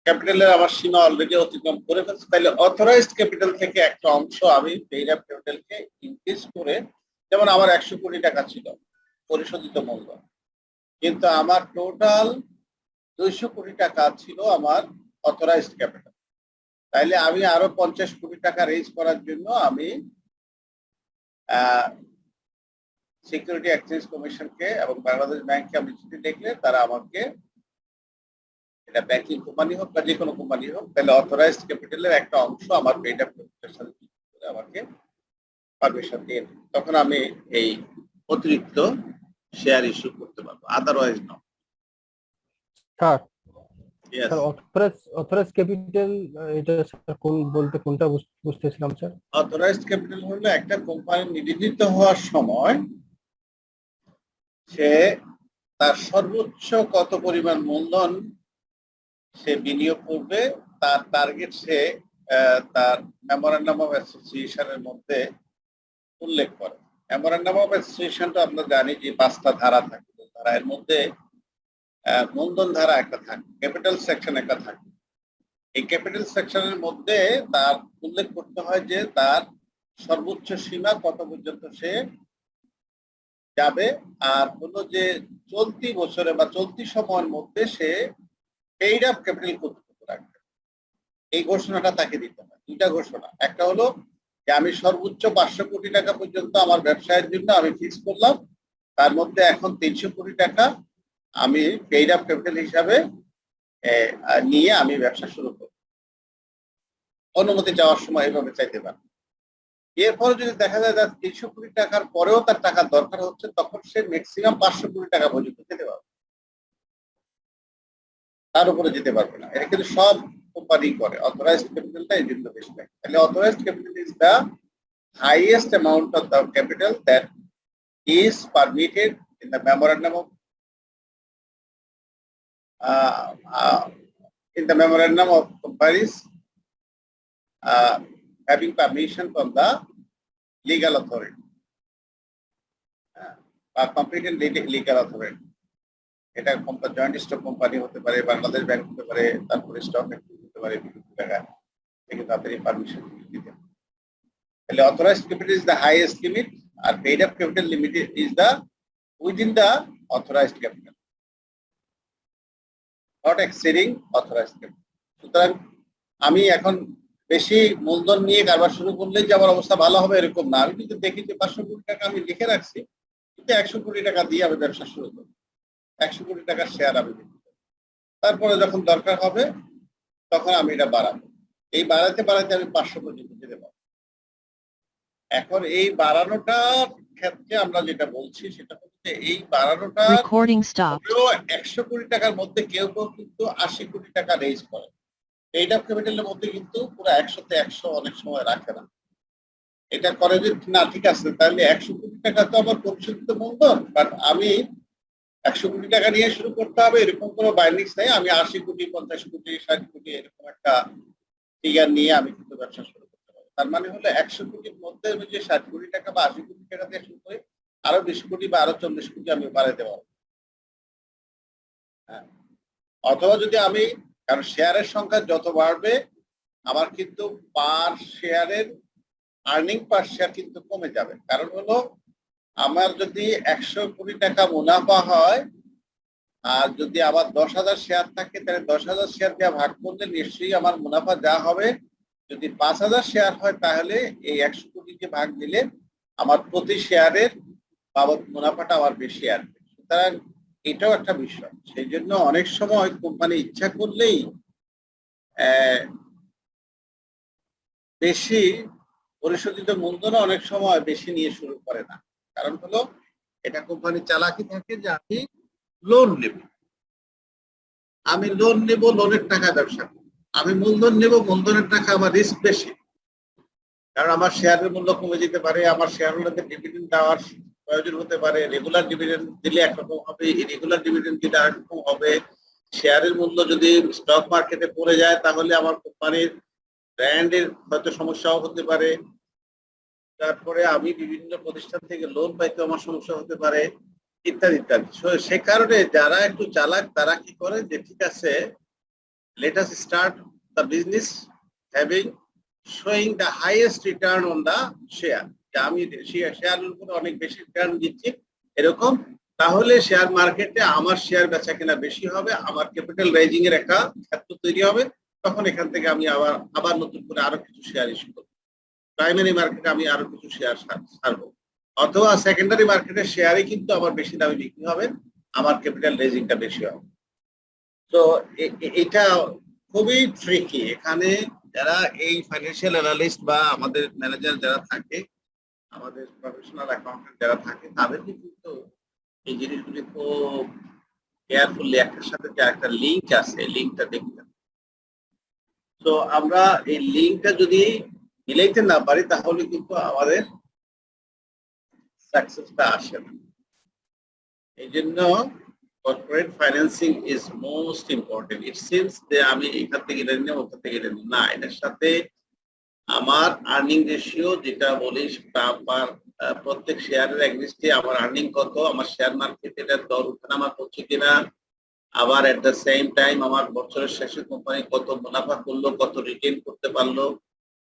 ক্যাপিটালের আমার সীমা অলরেডি অতিক্রম করে ফেলছে, তাহলে অথরাইজড ক্যাপিটাল থেকে একটা অংশ আমি পেইড আপ ক্যাপিটালকে ইনক্রিজ করে, যেমন আমার 100 কোটি টাকা ছিল পরিশোধিত মূল্য, কিন্তু আমার টোটাল 200 কোটি টাকা ছিল আমার অথরাইজড ক্যাপিটাল, তাইলে আমি আরো 50 কোটি টাকা রেজ করার জন্য আমি সিকিউরিটি এক্সচেঞ্জ কমিশনকে এবং বাংলাদেশ ব্যাংককে আমি চিঠি লিখলে তারা আমাকে, এটা ব্যাংকিং কোম্পানি হোক বা যে কোনো কোম্পানি হোক, তাহলে অথরাইজড ক্যাপিটালের একটা অংশ আমার পেইড আপ ক্যাপিটালের সাথে আমাকে পারমিশন দিয়ে, তখন আমি এই অতিরিক্ত শেয়ার ইস্যু করতে পারবো, আদারওয়াইজ না। Sir Yes. Sir authorize capital, এটা স্যার কোন বলতে কোনটা বুঝতেছিলাম স্যার? অথরাইজড ক্যাপিটাল হলো একটা কোম্পানি নিবন্ধিত হওয়ার সময় সে তার সর্বোচ্চ কত পরিমাণ মূলধন সে বিনিয়োগ করবে তার টার্গেট সে তার মেমোরেন্ডাম অফ অ্যাসোসিয়েশনের মধ্যে উল্লেখ করে। মেমোরেন্ডাম অফ অ্যাসোসিয়েশনটা আমরা জানি যে 5টা ধারা থাকে, ধারা এর মধ্যে মূলধন ধারা একটা থাকে, ক্যাপিটাল সেকশন একটা থাকে। এই ক্যাপিটাল সেকশনের মধ্যে তার উল্লেখ করতে হয় যে তার সর্বোচ্চ সীমা কত পর্যন্ত সে যাবে, আর হলো যে চলতি বছরে বা চলতি সময়ের মধ্যে সে পেইড আপ ক্যাপিটাল কতটুকু রাখবে, এই ঘোষণাটা তাকে দিতে হয়। দুইটা ঘোষণা, একটা হলো যে আমি সর্বোচ্চ 500 কোটি টাকা পর্যন্ত আমার ব্যবসায়ের জন্য আমি ফিক্স করলাম, তার মধ্যে এখন 300 কোটি টাকা আমি পেইড আপ ক্যাপিটাল হিসাবে নিয়ে আমি ব্যবসা শুরু করব। অনুমতি চাওয়ার সময় এভাবে চাইতে পারে। এরপরে যদি দেখা যায় যে 300 কোটি টাকার পরেও তার টাকা দরকার হচ্ছে, তখন সে ম্যাক্সিমাম 500 কোটি টাকা পর্যন্ত যেতে পারবে, তার উপরে যেতে পারবে না। এটা কিন্তু সব কোম্পানি করে। অথরাইজড ক্যাপিটালটা এই জন্য বেশি থাকে। তাহলে authorised capital is the highest amount of the capital that is permitted in the memorandum of companies having permission from the legal authority, competent legal authority. এটা জয়েন্ট স্টক কোম্পানি হতে পারে, বাংলাদেশ ব্যাংক হতে পারে, তারপরে স্টক এক্সচেঞ্জ হতে পারে, বিভিন্ন জায়গা থেকে তাদের পারমিশন দিতে হবে। তাহলে authorised capital is the highest limit, আর paid up capital limit is the within the authorised capital, not exceeding authorised capital. সুতরাং আমি এখন বেশি মূলধন নিয়ে কারবার শুরু করলেই যে আমার অবস্থা ভালো হবে এরকম না। আমি কিন্তু দেখি যে 500 কোটি টাকা আমি লিখে রাখছি, কিন্তু 100 কোটি টাকা দিয়ে আমি ব্যবসা শুরু করব, 100 কোটি টাকার শেয়ার আমি দিতে, তারপরে যখন দরকার হবে তখন আমি এটা বাড়াবো। এই বাড়াতে বাড়াতে আমি 500 পর্যন্ত যেতে পারবো। এখন এই বাড়ানোটার ক্ষেত্রে আমরা যেটা বলছি সেটা হচ্ছে এই বাড়ানোটা Recording stopped. 100 কোটি টাকার মধ্যে কেউ কেউ কিন্তু 80 কোটি টাকা রেজ করে। পেইড আপ ক্যাপিটালের মধ্যে কিন্তু পুরো 100তে 100 অনেক সময় রাখে না। এটা করে যে না ঠিক আছে, তাহলে 100 কোটি টাকা তো আমার পরিশোধিত মূলধন, বাট আমি 100 কোটি টাকা নিয়ে শুরু করতে হবে এরকম কোনো বাইন্ডিংস নেই। আমি 80 কোটি, 50 কোটি, 60 কোটি এরকম একটা ফিগার নিয়ে আমি কিন্তু ব্যবসা শুরু করতে পারবো। তার মানে হলো 100 কোটির মধ্যে আমি যে 60 কোটি টাকা বা 80 কোটি টাকা দিয়ে শুরু করি, আরো 20 কোটি বা আরো 40 কোটি আমি বাড়াতে পারবো। হ্যাঁ, অথবা যদি আমি, কারণ শেয়ারের সংখ্যা যত বাড়বে আমার কিন্তু পার শেয়ারের আর্নিং পার শেয়ার কিন্তু কমে যাবে। কারণ হলো আমার যদি 100 কোটি টাকা মুনাফা হয়, আর যদি আবার 10,000 শেয়ার থাকে, তাহলে 10,000 শেয়ার দিয়ে ভাগ করলে নিশ্চয়ই আমার মুনাফা যা হবে, যদি 5,000 শেয়ার হয় তাহলে এই 100 কোটিকে ভাগ দিলে আমার প্রতি শেয়ারের বাবদ মুনাফাটা আমার বেশি আসবে। সুতরাং এটাও একটা বিষয়। সেই জন্য অনেক সময় কোম্পানি ইচ্ছা করলেই বেশি পরিশোধিত মূলধন অনেক সময় বেশি নিয়ে শুরু করে না। কারণ হলো এটা কোম্পানি চালাকি থাকে যে আমি লোন নেব, আমি লোন নেব, লোনের টাকা ব্যবসা করব, আমি মূলধন নেব, মূলধনের টাকা আমার রিস্ক বেশি, কারণ আমার শেয়ারের মূল্য কমে যেতে পারে, আমার শেয়ার হোল্ডারদের ডিভিডেন্ড দেওয়ার প্রয়োজন হতে পারে। রেগুলার ডিভিডেন্ড দিলে একরকম হবে, ইরেগুলার ডিভিডেন্ড দিলে আরেকরকম হবে। শেয়ারের মূল্য যদি স্টক মার্কেটে পড়ে যায় তাহলে আমার কোম্পানির ব্র্যান্ডের হয়তো সমস্যাও হতে পারে। তারপরে আমি বিভিন্ন প্রতিষ্ঠান থেকে লোন পাইতে আমার সমস্যা হতে পারে, ইত্যাদি ইত্যাদি। সে কারণে যারা একটু চালাক তারা কি করে যে ঠিক আছে, let us start the business having showing the highest return on the share, যে আমি শেয়ারের উপরে অনেক বেশি রিটার্ন দিচ্ছি এরকম, তাহলে শেয়ার মার্কেটে আমার শেয়ার বেচা কেনা বেশি হবে, আমার ক্যাপিটাল রাইজিং এর একটা ক্ষেত্র তৈরি হবে, তখন এখান থেকে আমি আবার নতুন করে আরো কিছু শেয়ার ইস্যু করবো, প্রাইমারি মার্কেটে আমি আরো কিছু শেয়ার ছাড়বো, অথবা সেকেন্ডারি মার্কেটের শেয়ারে কিন্তু আমার বেশি দামে বিক্রি হবে, আমার ক্যাপিটাল রেজিংটা বেশি হবে। তো এটা খুবই ট্রিকি। এখানে যারা এই ফাইন্যান্সিয়াল অ্যানালিস্ট বা আমাদের ম্যানেজার যারা থাকে, আমাদের প্রফেশনাল অ্যাকাউন্টেন্ট যারা থাকে, তাদেরকে কিন্তু এই জিনিসগুলি খুব কেয়ারফুলি একটার সাথে যে একটা লিঙ্ক আছে, লিঙ্কটা দেখতে হবে। তো আমরা এই লিঙ্কটা যদি মিলাইতে না পারি তাহলে কিন্তু আমাদের সাকসেসটা আসে না। এই জন্য corporate financing is most important. It seems যে আমি এখান থেকে এটা নিলাম, ওখান থেকে এটা নিলাম না, এটার সাথে আমার আর্নিং রেশিও যেটা বলি সেটা আমার প্রত্যেক শেয়ারের এগেইনস্টে আমার আর্নিং কত, আমার শেয়ার মার্কেটে এটার দর ওঠানামা করছে কিনা, আবার এট দ্য সেম টাইম আমার বছরের শেষে কোম্পানি কত মুনাফা করলো, কত রিটেন করতে পারলো,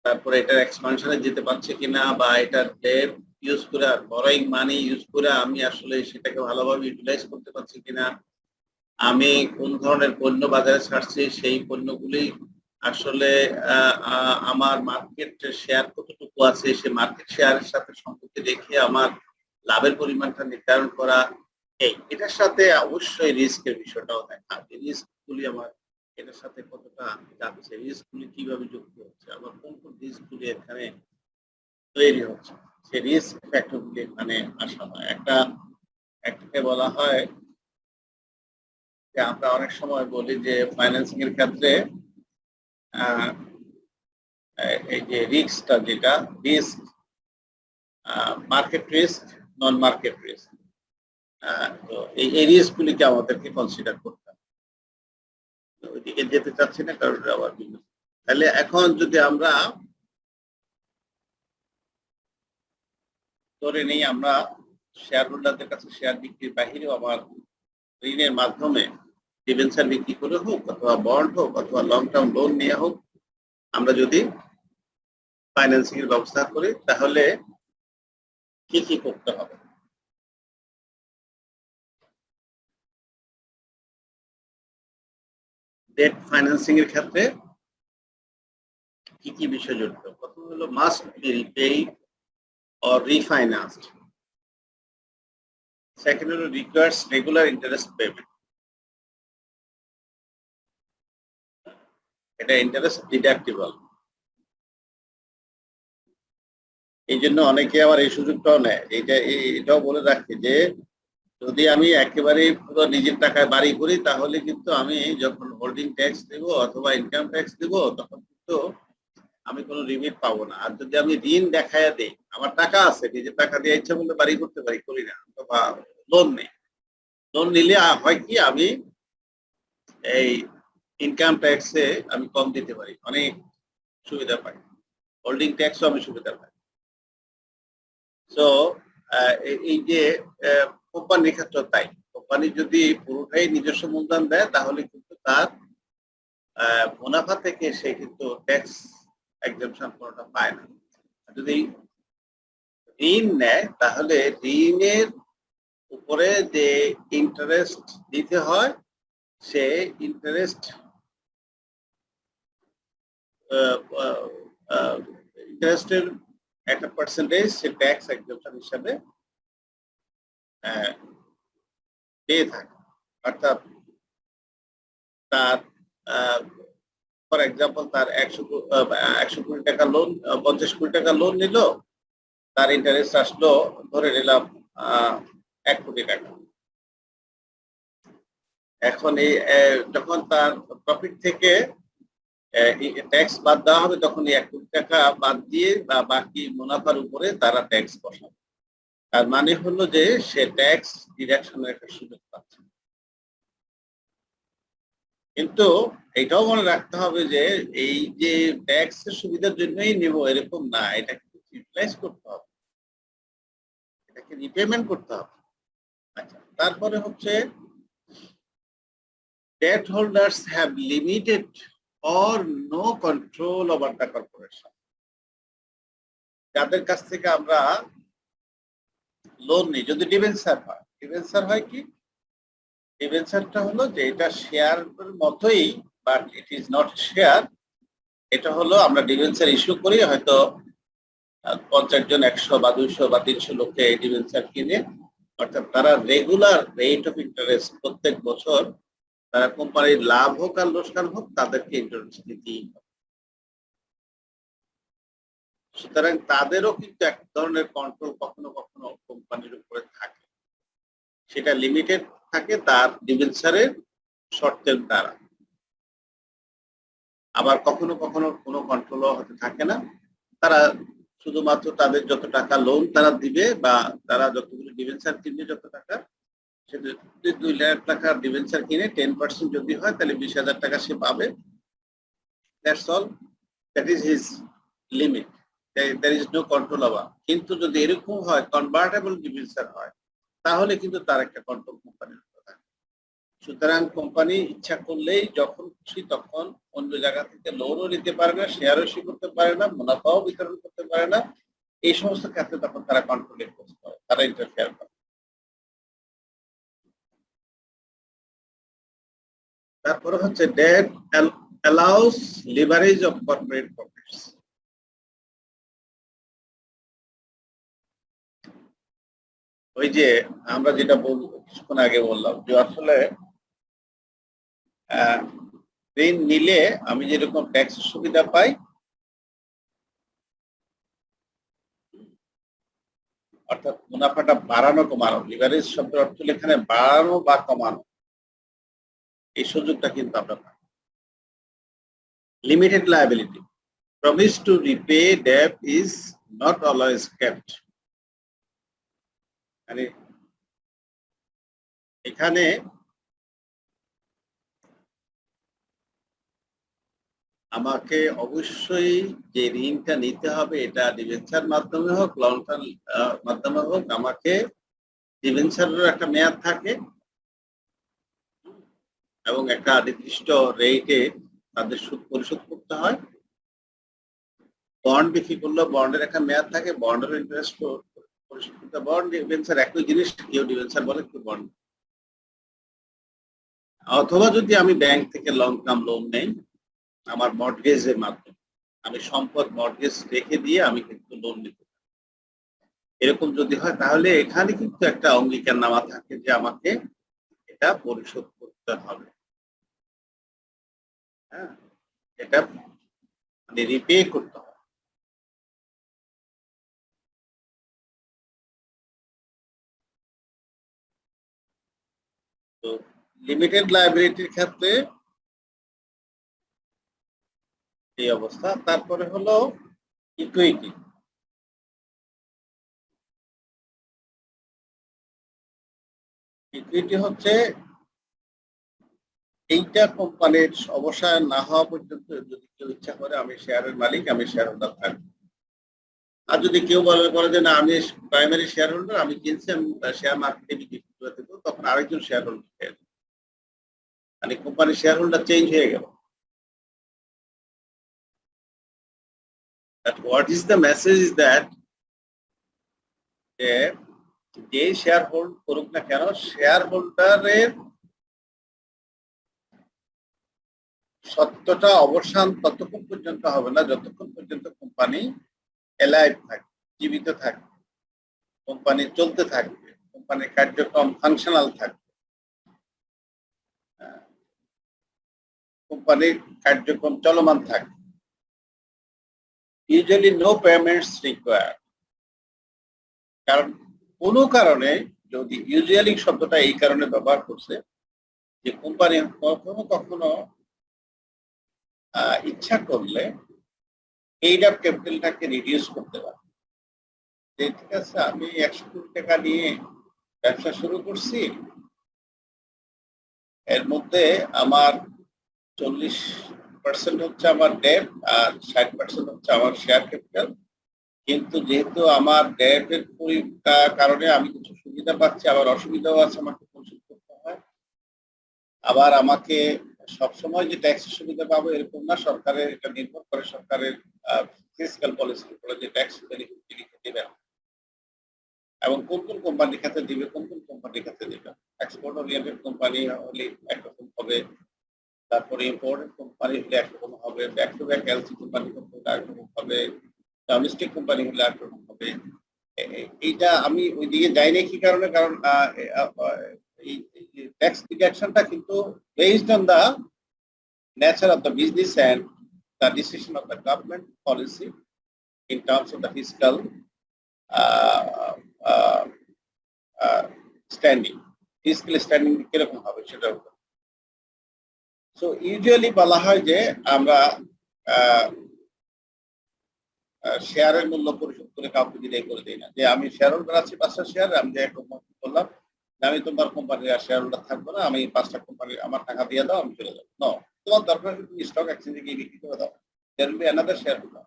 তারপরে এটার এক্সপানশনে যেতে পারছে কিনা, বা এটার ডেট ইউজ করে বরোয়িং মানি ইউজ করে আমি আসলে সেটাকে ভালোভাবে ইউটিলাইজ করতে পারছি কিনা, আমি কোন ধরনের পণ্য বাজারে ছাড়ছি, সেই পণ্যগুলি আসলে আমার মার্কেট শেয়ার কতটুকু আছে, সেই মার্কেট শেয়ারের সাথে সম্পর্কে রেখে আমার লাভের পরিমাণটা নির্ধারণ করা। এটার সাথে অবশ্যই রিস্কের বিষয়টাও দেখা, রিস্কগুলি আমার এটার সাথে কতটা যাচ্ছে, রিস্কগুলি কিভাবে যুক্ত হচ্ছে, আবার কোন কোন রিস্কগুলি এখানে তৈরি হচ্ছে, সেই রিস্ক ফ্যাক্টরগুলি এখানে আসা হয়। একটাকে বলা হয় যে আমরা অনেক সময় বলি যে ফাইন্যান্সিং এর ক্ষেত্রে এই যে রিস্কটা, যেটা রিস্ক, মার্কেট রিস্ক, নন মার্কেট রিস্ক, তো এই রিস্কগুলিকে আমাদেরকে কনসিডার করতে হবে। ওইদিকে যেতে চাচ্ছি না কারণ আবার তাহলে এখন যদি আমরা ধরে নেই আমরা শেয়ার হোল্ডারদের কাছে শেয়ার বিক্রির বাহিরেও আবার ঋণের মাধ্যমে ডিবেঞ্চার বিক্রি করে হোক, অথবা বন্ড হোক, অথবা লং টার্ম লোন নিয়ে হোক, আমরা যদি ফাইন্যান্সিং এর ব্যবস্থা করি তাহলে কি কি করতে হবে। ডেট ফাইন্যান্সিং এর ক্ষেত্রে কি কি বিষয় জড়িত? প্রথম হলো মাস্ট বি রিপেইড অর রিফাইন্যান্সড। সেকেন্ড হলো রিকোয়ার্স রেগুলার ইন্টারেস্ট পেমেন্ট, এটা ইন্টারেস্ট ডিডাক্টিবল। এই জন্য অনেকে আবার এই সুযোগটাও নেয়, এটাও বলে রাখি যে যদি আমি একেবারে পুরো নিজের টাকায় বাড়ি করি তাহলে কিন্তু আমি যখন হোল্ডিং ট্যাক্স দেব অথবা ইনকাম ট্যাক্স দেব তখন কিন্তু আমি কোনো রিমিট পাবো না। আর যদি আমি ঋণ দেখায়া দিই, আমার টাকা আছে, নিজের টাকা দিয়ে ইচ্ছা করলে বাড়ি করতে পারি, করি না, অথবা লোন নেই, লোন নিলে হয় কি আমি এই ইনকাম ট্যাক্সে আমি কম দিতে পারি, অনেক সুবিধা পাই, হোল্ডিং ট্যাক্সও আমি সুবিধা পাই। তো এই যে কোম্পানির ক্ষেত্রে তাই, কোম্পানি যদি পুরোটাই নিজস্ব মূলধন দেয় তাহলে কিন্তু তার মুনাফা থেকে সে কিন্তু ট্যাক্স এক্সেম্পশন কোনোটা পায় না। যদি ঋণ নেয় তাহলে ঋণের উপরে যে ইন্টারেস্ট দিতে হয় সে ইন্টারেস্ট ইন্টারেস্টের একটা পার্সেন্টেজ সে ট্যাক্স এক্সেম্পশন হিসাবে পেয়ে থাকে। অর্থাৎ তার ফর এক্সাম্পল তার 100 কোটি টাকা লোন, 50 কোটি টাকা লোন নিল, তার ইন্টারেস্ট আসলো ধরে নিলাম 1 কোটি টাকা। এখন এই যখন তার প্রফিট থেকে ট্যাক্স বাদ দেওয়া হবে তখন এই 1 কোটি টাকা বাদ দিয়ে বা বাকি মুনাফার উপরে তারা ট্যাক্স বসাবে। তার মানে হলো যে সে ট্যাক্স ডিডাকশনের একটা সুযোগ পাচ্ছে। কিন্তু এটাও মনে রাখতে হবে যে এই যে ট্যাক্সের সুবিধার জন্যই নেব এরকম না, এটাকে ইউটিলাইজ করতে হবে, এটাকে রিপেমেন্ট করতে হবে। আচ্ছা, তারপরে হচ্ছে debt holders have limited or no control over the corporation. যাদের কাছ থেকে আমরা লোন নিই, যদি ডিবেঞ্চার হয়, ডিবেঞ্চার হয় কি, ডিবেঞ্চারটা হলো যে এটা শেয়ারের মতোই but it is not share. এটা হলো আমরা ডিবেঞ্চার ইস্যু করি, হয়তো 50 জন 100 বা 200 বা 300 লোককে ডিবেঞ্চার কিনে, অর্থাৎ তারা রেগুলার রেট অফ ইন্টারেস্ট প্রত্যেক বছর তারা কোম্পানির লাভ হোক আর লোকসান হোক তাদেরকে ইন্টারেস্ট দিতেই হবে। সুতরাং তাদেরও কিন্তু এক ধরনের কন্ট্রোল কখনো কখনো কোম্পানির উপরে থাকে, সেটা লিমিটেড থাকে তার ডিবেঞ্চারের শর্তের দ্বারা। আবার কখনো কখনো কোনো কন্ট্রোলও হতে থাকে না, তারা শুধুমাত্র তাদের যত টাকা লোন তারা দিবে বা তারা যতগুলো ডিবেঞ্চার কিনবে যত টাকা, সেটা 2 লাখ টাকার ডিবেঞ্চার কিনে 10% যদি হয় তাহলে 20,000 টাকা সে পাবে। That's all, that is his limit, there is no control over। কিন্তু যদি এরকম হয় কনভার্টেবল ডিবেঞ্চার হয় তাহলে কিন্তু তার একটা কন্ট্রোল কোম্পানির উপর থাকে। সুতরাং কোম্পানি ইচ্ছা করলেই যখন খুশি তখন অন্য জায়গা থেকে লোনও নিতে পারে না, শেয়ারও ইস্যু করতে পারে না, মুনাফাও বিতরণ করতে পারে না। এই সমস্ত ক্ষেত্রে তখন তারা কন্ট্রোল ইম্পোজ করে, তারা ইন্টারফেয়ার করে। তারপরে হচ্ছে debt allows leverage of corporate profits. ওই যে আমরা যেটা কিছুক্ষণ আগে বললাম যে আসলে ঋণ নিলে আমি যেরকম ট্যাক্স সুবিধা পাই, অর্থাৎ মুনাফাটা বাড়ানো কমানো, লিভারেজ শব্দের অর্থ এখানে বাড়ানো বা কমানো, এই সুযোগটা কিন্তু আমরা পাই। Limited liability, promise to repay debt is not always kept. মানে এখানে আমাকে অবশ্যই যে ঋণটা নিতে হবে এটা ডিবেঞ্চার মাধ্যমে হোক লং টার্ম মাধ্যমে হোক, আমাকে ডিবেঞ্চারের একটা মেয়াদ থাকে এবং একটা নির্দিষ্ট রেটে তাদের সুদ পরিশোধ করতে হয়। বন্ড বিক্রি করলে বন্ডের একটা মেয়াদ থাকে, বন্ডের ইন্টারেস্ট পরিশোধ করতে। বন্ড ডিবেঞ্চার একই জিনিস, কেউ ডিবেঞ্চার বলে কেউ বন্ড। অথবা যদি আমি ব্যাংক থেকে লং টার্ম লোন নেই আমার মর্টগেজের মাধ্যমে, আমি সম্পদ মর্টগেজ রেখে দিয়ে আমি কিন্তু লোন নিতে পারি। এরকম যদি হয় তাহলে এখানে কিন্তু একটা অঙ্গীকারনামা থাকে যে আমাকে এটা পরিশোধ করতে হবে। হ্যাঁ, এটা মানে রিপে করতে হবে। তো লিমিটেড লায়াবিলিটির ক্ষেত্রে এই অবস্থা। তারপরে হলো ইকুইটি। ইকুইটি হচ্ছে এইটা কোম্পানির অবসান না হওয়া পর্যন্ত যদি কেউ ইচ্ছা করে আমি শেয়ারের মালিক, আমি শেয়ার হোল্ডার থাকবো। আর যদি কেউ বলে যে না আমি প্রাইমারি শেয়ার হোল্ডার, আমি কিনছি, আমি শেয়ার মার্কেটে বিক্রি করে দেবো, তখন আরেকজন শেয়ার হোল্ডার পেয়ে যাবে, মানে কোম্পানির শেয়ার হোল্ডার চেঞ্জ হয়ে গেল। What is the message is that যে শেয়ার হোল্ড করুক না কেন, শেয়ার হোল্ডারের সত্যটা অবসান ততক্ষণ পর্যন্ত হবে না যতক্ষণ পর্যন্ত কোম্পানি এলাইভ থাকবে, জীবিত থাকবে, কোম্পানি চলতে থাকবে, কোম্পানির কার্যক্রম ফাংশনাল থাকবে, কোম্পানির কার্যক্রম চলমান থাকবে। Usually no payments required. কারণ কোনো কারণে, যদি ইউজুয়ালি শব্দটা এই কারণে ব্যবহার করছে যে কোম্পানি কখনো কখনো ইচ্ছা করলে এইড অফ ক্যাপিটালটাকে রিডিউস করতে পারে। ঠিক আছে, আমি 100 কোটি টাকা নিয়ে ব্যবসা শুরু করছি, এর মধ্যে আমার 40% হচ্ছে আমার ডেট আর 60% হচ্ছে আমার শেয়ার ক্যাপিটাল। কিন্তু যেহেতু আমার ডেটের কারণে আমি কিছু সুবিধা পাচ্ছি, আবার অসুবিধাও আছে, আমাকে পরিশোধ করতে হয়। আবার আমাকে সবসময় যে ট্যাক্সের সুবিধা পাবো এরকম না, সরকারের এটা নির্ভর করে সরকারের ফিসক্যাল পলিসির উপরে যে ট্যাক্স বেনিফিট দিবে এবং কোন কোন কোম্পানির ক্ষেত্রে দিবে, কোন কোন কোম্পানির ক্ষেত্রে দিবে। এক্সপোর্ট ওরিয়েন্টেড কোম্পানি হলে একরকম হবে, তারপরে ইম্পোর্টেড কোম্পানি হলে একরকম হবে, back to back LC company হলে একরকম হবে, ডোমেস্টিক কোম্পানি হলে একরকম হবে। এইটা আমি ওই দিকে যাই না কি কারণে, কারণ এই ট্যাক্স ডিডাকশনটা কিন্তু based on the nature of the business and the decision of the government policy in terms of the fiscal standing. Physical standing কিরকম হবে সেটার উপর। সো ইউজুয়ালি বলা হয় যে আমরা শেয়ারের মূল্য পরিশোধ করে কাউকে বিদায় করে দিই না, যে আমি শেয়ার হোল্ডার আছি 5টা শেয়ার, আমি যে বললাম যে আমি তোমার কোম্পানির আর শেয়ার হোল্ডার থাকবো না, আমি 5টা কোম্পানির আমার টাকা দিয়ে দাও, আমি চলে যাবো। নো, তোমার দরকার হলে তুমি স্টক এক্সচেঞ্জে গিয়ে বিক্রি করে দাও, there will be another shareholder.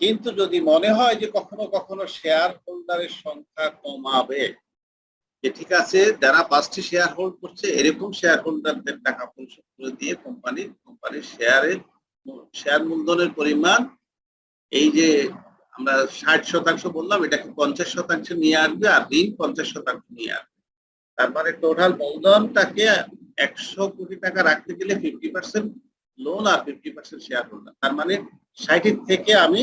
কিন্তু যদি মনে হয় যে কখনো কখনো শেয়ার হোল্ডারের সংখ্যা কমাবে, যে ঠিক আছে যারা 5টি শেয়ার হোল্ড করছে এরকম শেয়ার হোল্ডারদের টাকা পরিশোধ করে দিয়ে কোম্পানির শেয়ার মূলধনের পরিমাণ এই যে আমরা 60% বললাম, এটাকে 50% নিয়ে আসবে, আর ঋণ 50% নিয়ে আসবে। তার মানে টোটাল মূলধনটাকে 100 কোটি টাকা রাখতে গেলে 50% লোন আর 50% শেয়ার হোল্ডার। তার মানে 60 থেকে আমি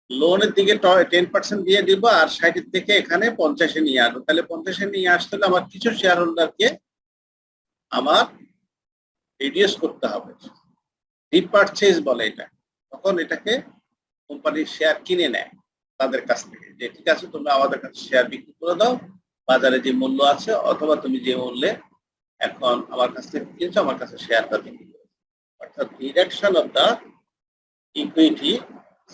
লোনের দিকে 10% দিয়ে দিব, আর 60 থেকে এখানে 50-এ নিয়ে আসবো। তাহলে 50-এ নিয়ে আসতে হলে আমার কিছু শেয়ার হোল্ডারকে আমার রিডিউস করতে হবে, রিপারচেজ বলে এটা। তখন এটাকে কোম্পানির শেয়ার কিনে নেয় তাদের কাছ থেকে, যে ঠিক আছে তুমি আমাদের কাছে শেয়ার বিক্রি করে দাও বাজারে যে মূল্য আছে, অথবা তুমি যে মূল্যে এখন আমার কাছ থেকে কিনছো আমার কাছে শেয়ারটা বিক্রি করো। অর্থাৎ reduction of the equity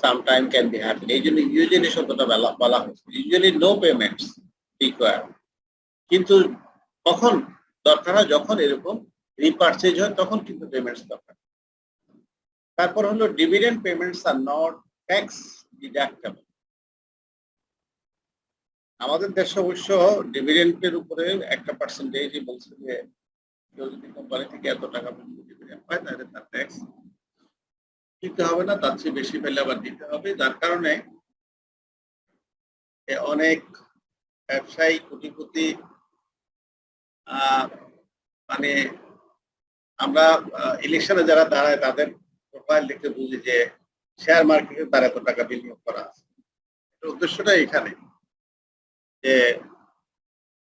sometime can be happen. এই জন্য ইউজুয়ালি শব্দটা বলা হচ্ছে, ইউজুয়ালি নো পেমেন্টস রিকোয়ার্ড। কিন্তু তখন দরকার হয় যখন এরকম রিপারচেজ হয়, তখন কিন্তু পেমেন্টস দরকার। তারপর হলো dividend payments are not tax deductible. আমাদের দেশে অবশ্য ডিভিডেন্ডের উপরে একটা পার্সেন্টেজ বলছে যে কেউ যদি কোম্পানি থেকে এত টাকা পর্যন্ত ডিভিডেন্ড পায় তাহলে তার ট্যাক্স দিতে হবে না, তার চেয়ে বেশি পেলে আবার দিতে হবে। যার কারণে অনেক ব্যবসায়ী কোটিপতি মানে আমরা ইলেকশনে যারা দাঁড়ায় তাদের প্রোফাইল দেখে বুঝি যে শেয়ার মার্কেটে তার এত টাকা বিনিয়োগ করা আছে। উদ্দেশ্যটা এখানে যে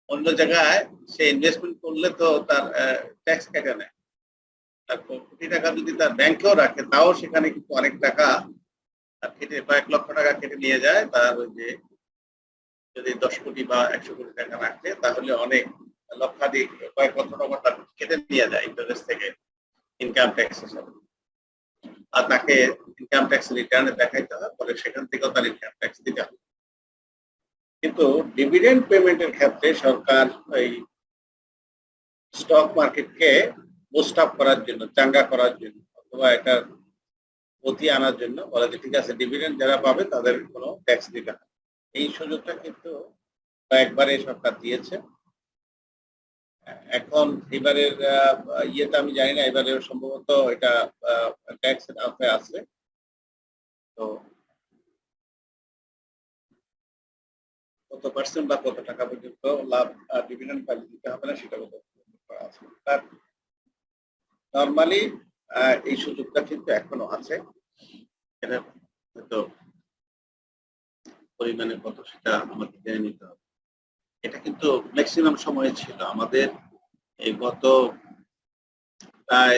অন্য জায়গায় সে ইনভেস্টমেন্ট করলে তো তার ট্যাক্স কেটে নেয়, তারপর কোটি টাকা যদি তার ব্যাংকেও রাখে তাও সেখানে কিন্তু অনেক টাকা কেটে, কয়েক লক্ষ টাকা কেটে নিয়ে যায়। তার ওই যে যদি 10 কোটি বা 100 কোটি টাকা রাখে তাহলে অনেক লক্ষাধিক কয়েক লক্ষ টাকা কেটে নিয়ে যায় ইন্টারেস্ট থেকে ইনকাম ট্যাক্স হিসাবে, আর তাকে ইনকাম ট্যাক্স রিটার্নে দেখাইতে হয়, পরে সেখান থেকেও তার ইনকাম ট্যাক্স দিতে হবে। কিন্তু ডিভিডেন্ড পেমেন্টের ক্ষেত্রে সরকার এই স্টক মার্কেটকে বুস্ট আপ করার জন্য, চাঙ্গা করার জন্য, অথবা এটা গতি আনার জন্য বলে যে ঠিক আছে ডিভিডেন্ড যারা পাবে তাদের কোনো ট্যাক্স দিতে হবে। এই সুযোগটা কিন্তু কয়েকবারে সরকার দিয়েছে। এখন এবারের ইয়েটা আমি জানি না, এবারে সম্ভবত এটা ট্যাক্সের আওতায় আছে। তো কত পার্সেন্ট বা কত টাকা পর্যন্ত লাভ ডিভিডেন্ড পাইলে দিতে হবে না সেটা করা আছে। তার নর্মালি এই সুযোগটা কিন্তু এখনো আছে, এটা হয়তো পরিমাণে কত সেটা আমাদের জেনে নিতে হবে। এটা কিন্তু ম্যাক্সিমাম সময়ে ছিল আমাদের এই গত প্রায়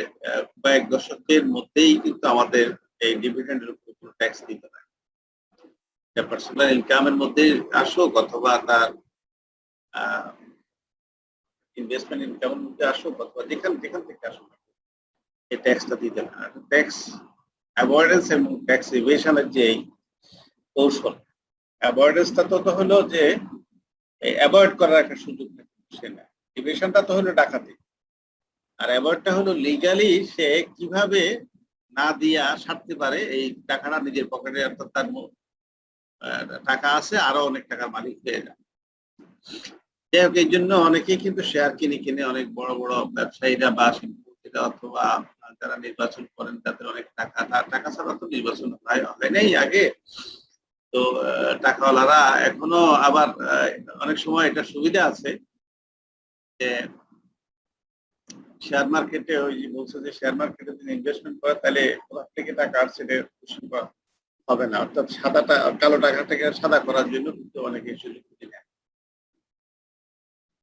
কয়েক দশকের মধ্যেই কিন্তু আমাদের এই ডিভিডেন্ডের উপর কোনো ট্যাক্স দিতে হয়। পার্সোনাল ইনকামের মধ্যে আসুক অথবা তার ইনভেস্টমেন্ট ইনকামের মধ্যে আসুক অথবা যেখান থেকে আসুক, এই ট্যাক্সটা দিতে হয়। ট্যাক্স অ্যাভয়েডেন্স এবং ট্যাক্স ইভেশনের যে কৌশল, অ্যাভয়েডেন্সটা তো হলো যে অ্যাভয়েড করার একটা সুযোগ সে নেয়, ইভেশনটা তো হলো ডাকাতি, আর অ্যাভয়েডটা হলো লিগালি সে কিভাবে না দিয়া ছাড়তে পারে এই টাকাটা নিজের পকেটে, অর্থাৎ তার টাকা আছে আরো অনেক টাকার মালিক হয়ে যায়। যাই হোক, এই জন্য অনেকেই কিন্তু শেয়ার কিনে অনেক বড় বড় ব্যবসায়ীরা বা শিল্পপতিরা অথবা যারা নির্বাচন করেন তাদের অনেক টাকা ছাড়া তো নির্বাচন হয় নাই আগে। তো টাকাওয়ালারা এখনো আবার অনেক সময় এটা সুবিধা আছে যে শেয়ার মার্কেটে ওই যে বলছে যে শেয়ার মার্কেটে যদি ইনভেস্টমেন্ট করে তাহলে কোথা থেকে টাকা আসছে হবে না, অর্থাৎ কালো টাকাটাকে সাদা করার জন্য কিন্তু অনেকে সুযোগ নেয়।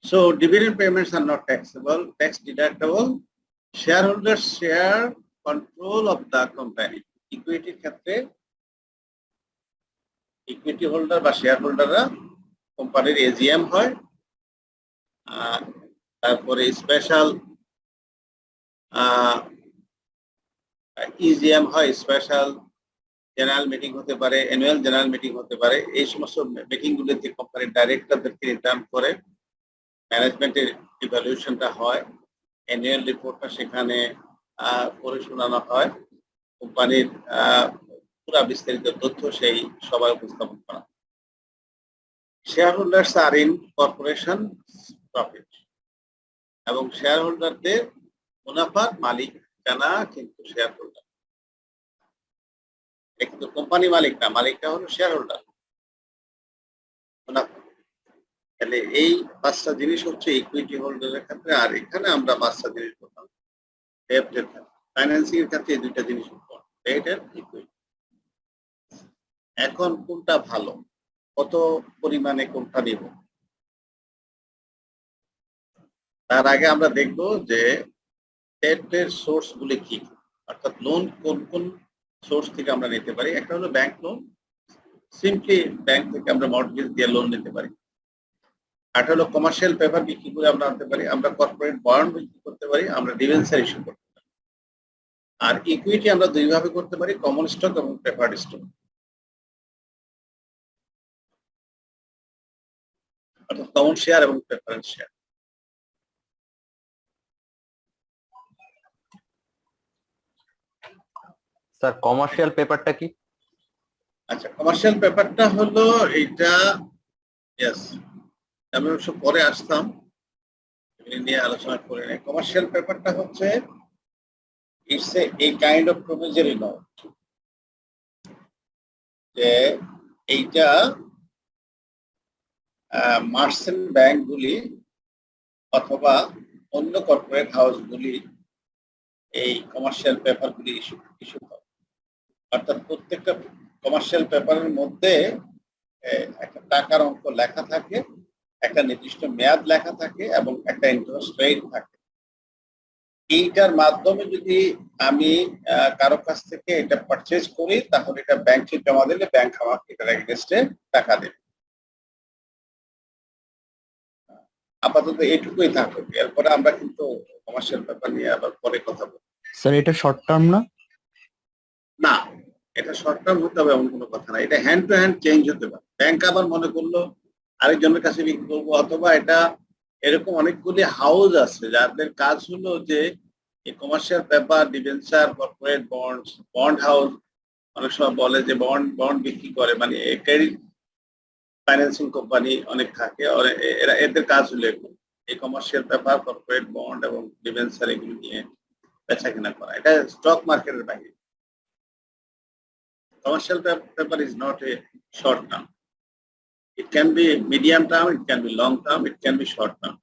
So dividend payments are not taxable, tax deductible. Shareholders share control of the company. Equity ক্ষেত্রে ইকুইটি হোল্ডার বা শেয়ার হোল্ডাররা কোম্পানির এজিএম হয়, তারপরে স্পেশাল ইজিএম হয়, স্পেশাল জেনারেল মিটিং হতে পারে, অ্যানুয়াল জেনারেল মিটিং হতে পারে। এই সমস্ত মিটিং গুলিতে কোম্পানির ডাইরেক্টরদেরকে রিটার্ন করে ম্যানেজমেন্টের ইভ্যালুয়েশনটা হয়, অ্যানুয়াল রিপোর্টটা সেখানে পড়ে শোনানো হয়, কোম্পানির পুরা বিস্তারিত তথ্য সেই সভায় উপস্থাপন করা। Shareholders are in corporation profit, এবং শেয়ার হোল্ডারদের মুনাফার মালিক না, কিন্তু শেয়ার হোল্ডার, কিন্তু কোম্পানি মালিক না, মালিকটা হলো শেয়ার হোল্ডার। তাহলে এই 5টা জিনিস হচ্ছে ইকুইটি হোল্ডারের ক্ষেত্রে। আর এখানে আমরা 5টা জিনিস বললাম, ডেপ্টের ক্ষেত্রে, ফাইন্যান্সিং এর ক্ষেত্রে এই 2টা জিনিস ডেট আর ইকুইটি। এখন কোনটা ভালো, কত পরিমাণে কোনটা নিব, তার আগে আমরা দেখব যে ডেটের সোর্স গুলি কি, অর্থাৎ লোন কোন কোন সোর্স থেকে আমরা নিতে পারি। একটা হলো ব্যাংক লোন, সিম্পলি ব্যাংক থেকে আমরা মর্টগেজ দিয়ে লোন নিতে পারি। আর হলো কমার্শিয়াল পেপার বিক্রি করে আমরা আনতে পারি, আমরা কর্পোরেট বন্ড বিক্রি করতে পারি, আমরা ডিবেঞ্চার ইস্যু করতে পারি। আর ইকুইটি আমরা দুইভাবে করতে পারি, কমন স্টক এবং প্রেফার্ড স্টক, অর্থাৎ কমন শেয়ার এবং প্রেফারেন্স শেয়ার। স্যার কমার্শিয়াল পেপারটা কি? আচ্ছা, কমার্শিয়াল পেপারটা হলো এইটা, ইয়েস, আমি অবশ্য পরে আসতাম, নিয়ে আলোচনা করে নেই। কমার্শিয়াল পেপারটা হচ্ছে it's a kind of promissory note, যে এইটা মার্চেন্ট ব্যাংকগুলি অথবা অন্য কর্পোরেট হাউসগুলি এই কমার্শিয়াল পেপারগুলি ইস্যু করে। অর্থাৎ প্রত্যেকটা কমার্শিয়াল পেপারের মধ্যে একটা টাকার অঙ্ক লেখা থাকে, একটা নির্দিষ্ট মেয়াদ লেখা থাকে এবং একটা ইন্টারেস্ট রেট থাকে। এইটার মাধ্যমে যদি আমি কারো কাছ থেকে এটা পারচেজ করি, তাহলে এটা ব্যাংকে জমা দিলে ব্যাংক আমাকে এটার এগেইনস্টে টাকা দেবে। আপাতত এইটুকুই থাকুক, এরপরে আমরা কিন্তু কমার্শিয়াল পেপার নিয়ে আবার পরে কথা বলবো। স্যার এটা শর্ট টার্ম না? না, এটা শর্ট টার্ম হতে হবে এমন কোনো কথা না, এটা হ্যান্ড টু হ্যান্ড চেঞ্জ হতে পারে। ব্যাংক আবার মনে করলো আরেকজনের কাছে বিক্রি করবো, অথবা এটা এরকম অনেকগুলি হাউস আছে যাদের কাজ হলো যে এই commercial paper, debenture, corporate bonds, bond house অনেক সময় বলে যে বন্ড বিক্রি করে, মানে ক্রেডিট ফাইন্যান্সিং কোম্পানি অনেক থাকে, এরা এদের কাজ হলো এই কমার্শিয়াল পেপার, কর্পোরেট বন্ড এবং ডিবেঞ্চার এগুলো নিয়ে বেচা কেনা করা। এটা স্টক মার্কেটের বাইরে। Commercial paper is not a short term. It can be medium term, it can be long term, it can be short term.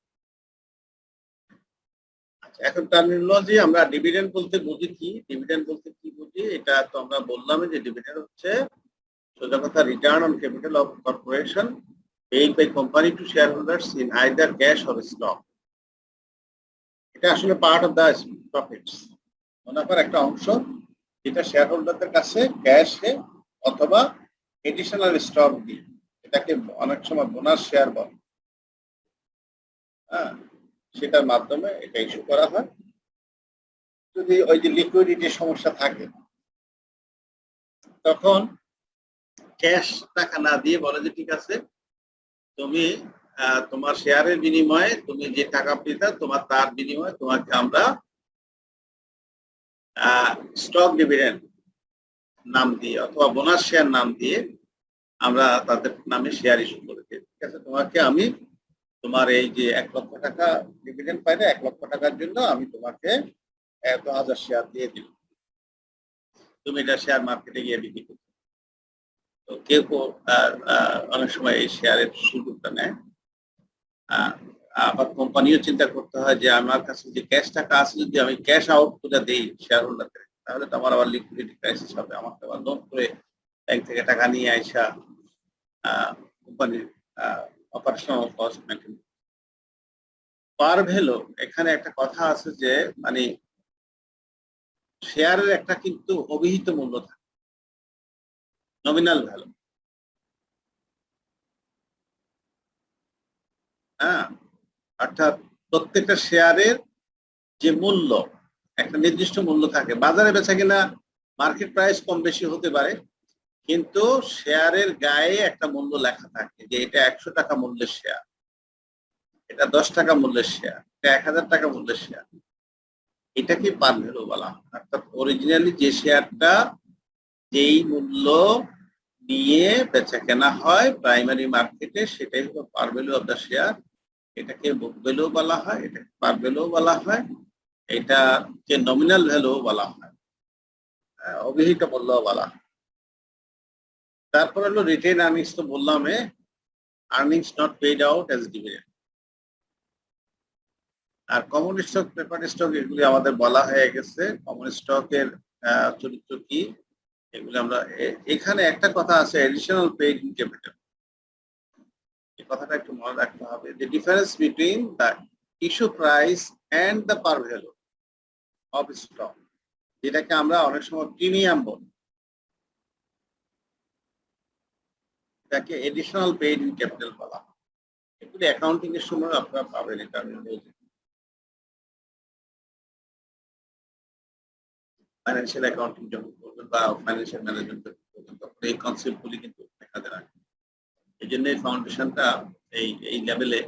এখন টার্মিনোলজি আমরা ডিভিডেন্ড বলতে বুঝি কি, ডিভিডেন্ড বলতে কি বুঝি, এটা তো আমরা বললাম যে ডিভিডেন্ড হচ্ছে সোজা কথা return on capital of corporation paid by company to shareholders in either cash or stock. এটা আসলে পার্ট অফ দ্য প্রফিটস, মুনাফার একটা অংশ, যেটা শেয়ার হোল্ডারদের কাছে ক্যাশে অথবা এডিশনাল স্টক দিয়ে, এটাকে অনেক সময় বোনাস শেয়ার বলে, হ্যাঁ, সেটার মাধ্যমে এটা ইস্যু করা হয়। যদি ওই যে লিকুইডিটির সমস্যা থাকে, তখন ক্যাশ টাকা না দিয়ে বলে যে ঠিক আছে, তুমি তোমার শেয়ারের বিনিময়ে তুমি যে টাকা পেতে, তোমার তার বিনিময়ে তোমাকে আমরা স্টক ডিভিডেন্ড নাম দিয়ে অথবা বোনাস শেয়ার নাম দিয়ে আমরা তাদের নামে শেয়ার ইস্যু করে দিই। ঠিক আছে, তোমাকে আমি তোমার এই যে 1 লক্ষ টাকা ডিভিডেন্ড পাইলে 1 লক্ষ টাকার জন্য আমি তোমাকে 1,000 শেয়ার দিয়ে দিলাম, তুমি এটা শেয়ার মার্কেটে গিয়ে বিক্রি করো। তো কেউ অনেক সময় এই শেয়ারের সুযোগটা নেয়। আবার কোম্পানিও চিন্তা করতে হয় যে আমার কাছে যে ক্যাশ টাকা আছে, যদি আমি ক্যাশ আউট করে দেই শেয়ার হোল্ডারকে, তাহলে তো আমার আবার লিকুইডিটি ক্রাইসিস হবে, আমাকে আবার লোন করে ব্যাংক থেকে টাকা নিয়ে আইসা কোম্পানির operational cost maintain. Par value, এখানে একটা কথা আছে যে মানে শেয়ারের একটা কিন্তু অভিহিত মূল্য থাকে, নমিনাল ভ্যালু। হ্যাঁ, অর্থাৎ প্রত্যেকটা শেয়ারের যে মূল্য, একটা নির্দিষ্ট মূল্য থাকে। বাজারে বেচা কিনা মার্কেট প্রাইস কম বেশি হতে পারে, কিন্তু শেয়ারের গায়ে একটা মূল্য লেখা থাকে যে এটা 100 টাকা মূল্যের শেয়ার, এটা 10 টাকা মূল্যের শেয়ার, এটা 1000 টাকা মূল্যের শেয়ার। এটাকে পার ভ্যালু বলা হয়। অর্থাৎ অরিজিনালি যে শেয়ারটা যেই মূল্য নিয়ে বেচা কেনা হয় প্রাইমারি মার্কেটে, সেটাই হলো par value of the share. এটাকে বুক ভ্যালু বলা হয়, এটাকে পার ভ্যালু বলা হয়, এটাকে নমিনাল ভ্যালু বলা হয়, অভিহিত মূল্য বলা হয়। তারপর হলো রিটেন আর্নিংস, তো বললাম, earnings not paid out as dividend. আর কমন স্টক, প্রেফার্ড স্টক, এগুলি আমাদের বলা হয়ে গেছে। কমন স্টকের চরিত্র কি, এগুলি আমরা এখানে একটা কথা আছে, এডিশনাল পেইড ইন ক্যাপিটাল। এই কথাটা একটু মনে রাখতে হবে, the difference between the issue price and the par value of stock, যেটাকে আমরা অনেক সময় প্রিমিয়াম বলি, এটাকে এডিশনাল পেইড ইন ক্যাপিটাল বলা হয়। এগুলি অ্যাকাউন্টিং এর সময় আপনারা পাবেন, এটা আমি বলছি। ফাইন্যান্সিয়াল অ্যাকাউন্টিং যখন করবেন বা ফাইন্যান্সিয়াল ম্যানেজমেন্ট করবেন, তখন এই কনসেপ্ট গুলি কিন্তু কাজে রাখবে। এই জন্য এই ফাউন্ডেশনটা এই লেভেলে